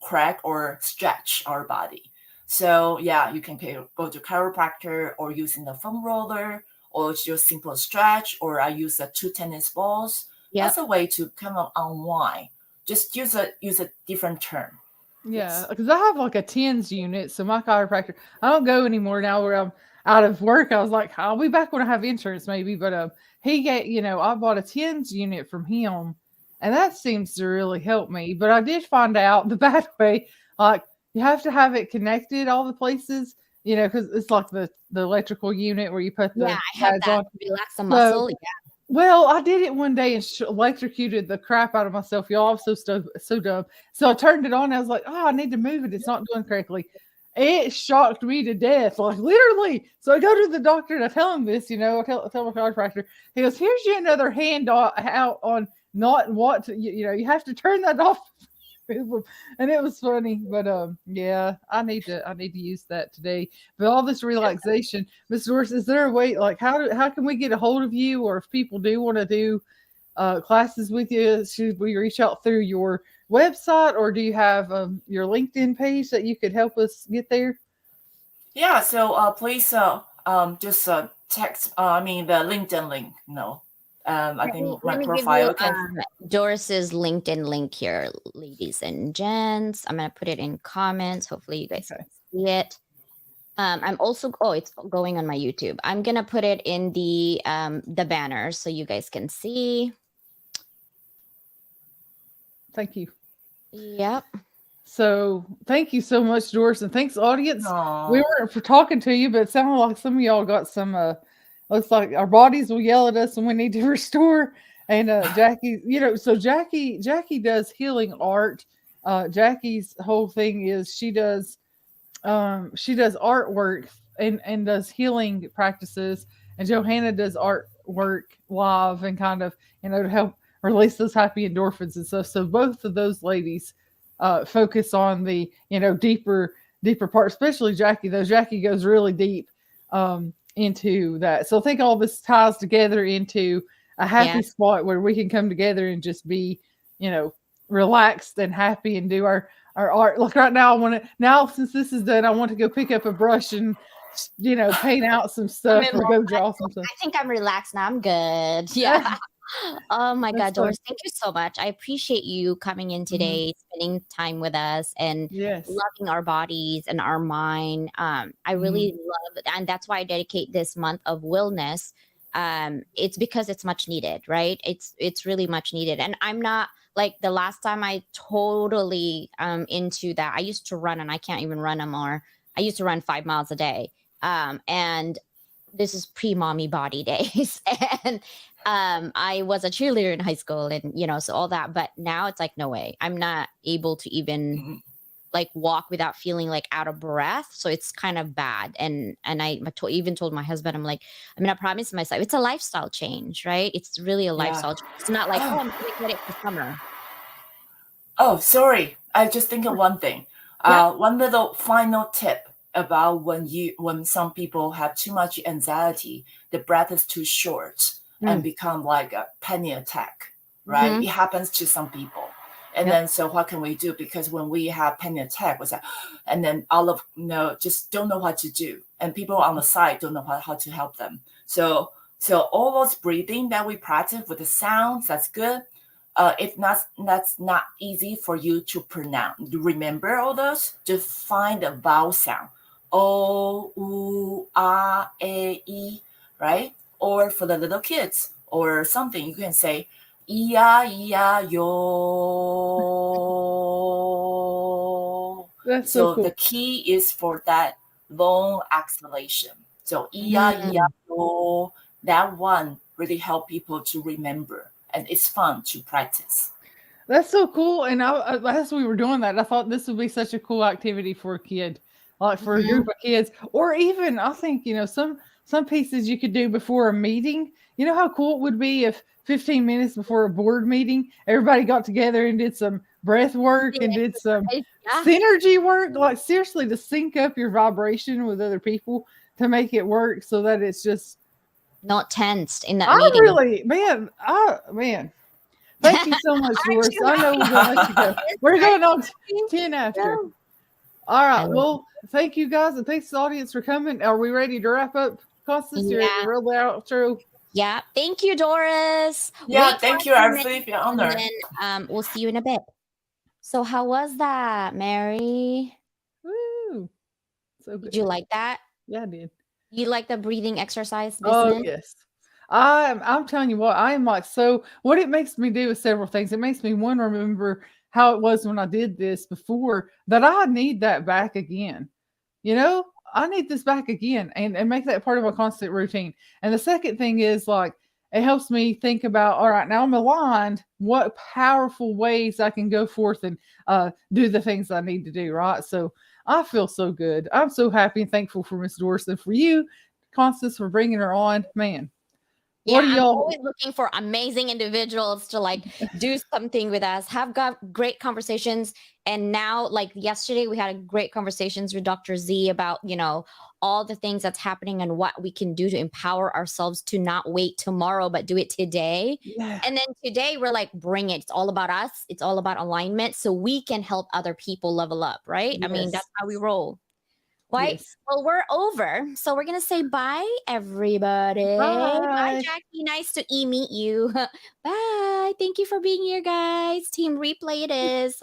crack or stretch our body. So yeah, you can go to chiropractor or using the foam roller, or just simple stretch, or I use 2 tennis balls. That's a way to kind of unwind. Just use a different term. Yeah, because I have like a TENS unit, so my chiropractor, I don't go anymore now where I'm out of work. I was like, I'll be back when I have insurance maybe, but he I bought a TENS unit from him, and that seems to really help me. But I did find out the bad way, like you have to have it connected all the places, because it's like the electrical unit where you put the I have pads that on. to relax the muscle. Well, I did it one day and electrocuted the crap out of myself, y'all. I'm so dumb. So I turned it on. And I was like, oh, I need to move it. It's not doing correctly. It shocked me to death, like literally. So I go to the doctor and I tell him this, I tell my chiropractor. He goes, here's you another hand out on not what to, you have to turn that off. And it was funny, but yeah, I need to use that today. But all this relaxation, Miss Doris, is there a way, like how can we get a hold of you, or if people do want to do classes with you, should we reach out through your website, or do you have your LinkedIn page that you could help us get there? Yeah, so please just text the LinkedIn link. No. I think my profile can Doris's LinkedIn link here, ladies and gents. I'm gonna put it in comments. Hopefully you guys can see it. I'm also it's going on my YouTube. I'm gonna put it in the banner so you guys can see. Thank you. Yep. So thank you so much, Doris, and thanks, audience. Aww. We weren't for talking to you, but it sounded like some of y'all got some looks like our bodies will yell at us and we need to restore. And Jackie, so Jackie does healing art. Jackie's whole thing is she does artwork and does healing practices, and Johanna does artwork live and kind of, to help release those happy endorphins and stuff. So both of those ladies focus on the, deeper part, especially Jackie, though. Jackie goes really deep into that. So I think all this ties together into a happy spot where we can come together and just be, relaxed and happy and do our art. Like right now, since this is done, I want to go pick up a brush and, paint out some stuff or go draw some stuff. I think I'm relaxed now. I'm good. Yeah. Oh my God, Doris, thank you so much. I appreciate you coming in today, spending time with us, and loving our bodies and our mind. I really love it. And that's why I dedicate this month of wellness. It's because it's much needed, right? It's really much needed. And I'm not like the last time I totally into that. I used to run, and I can't even run anymore. I used to run 5 miles a day. And this is pre-mommy body days. And I was a cheerleader in high school, and so all that, but now it's like, no way, I'm not able to even like walk without feeling like out of breath. So it's kind of bad. And I even told my husband, I'm like, I promise myself, it's a lifestyle change, right? It's really a lifestyle change. It's not like, I'm going to get it for summer. Oh, sorry. I just think of one thing. One little final tip about when some people have too much anxiety, the breath is too short and become like a panic attack, right? It happens to some people. And then, so what can we do? Because when we have panic attack, was like, and then just don't know what to do. And people on the side don't know how to help them. So all those breathing that we practice with the sounds, that's good. If that's not easy for you to pronounce, remember all those, just find a vowel sound. O, U, A, E, right? Or for the little kids or something, you can say, yo. That's so cool. The key is for that long exhalation. So yo, that one really help people to remember, and it's fun to practice. That's so cool. And as we were doing that, I thought this would be such a cool activity for a kid, like for a group of kids, or even I think, some pieces you could do before a meeting. You know how cool it would be if 15 minutes before a board meeting, everybody got together and did some breath work and did some synergy work, like seriously to sync up your vibration with other people to make it work so that it's just not tensed in that meeting. Really, man. Thank you so much, Doris. I know we're going to let you go. We're going on 10 after. All right. Well, thank you guys, and thanks to the audience for coming. Are we ready to wrap up, Constance? You're ready to roll the outro? Yeah. Thank you, Doris. Yeah, thank you. I really feel honored. And then, we'll see you in a bit. So how was that, Mary? Woo. So good. Did you like that? Yeah, I did. You like the breathing exercise business? Oh, yes. I'm telling you what, I am like, so what it makes me do is several things. It makes me one, remember how it was when I did this before, that I need that back again. You know, I need this back again and make that part of my constant routine. And the second thing is like, it helps me think about, all right, now I'm aligned, what powerful ways I can go forth and do the things I need to do, right? So I feel so good. I'm so happy and thankful for Miss Doris and for you, Constance, for bringing her on. Man. Yeah, I'm always looking for amazing individuals to like do something with us, have got great conversations. And now, like yesterday, we had great conversations with Dr. Z about, you know, all the things that's happening and what we can do to empower ourselves to not wait tomorrow, but do it today. Yeah. And then today we're like, bring it. It's all about us. It's all about alignment so we can help other people level up, right? Yes. I mean, that's how we roll. Right. Yes. Well, we're over. So we're going to say bye, everybody. Bye, Jackie. Nice to meet you. Bye. Thank you for being here, guys. Team Replay it is.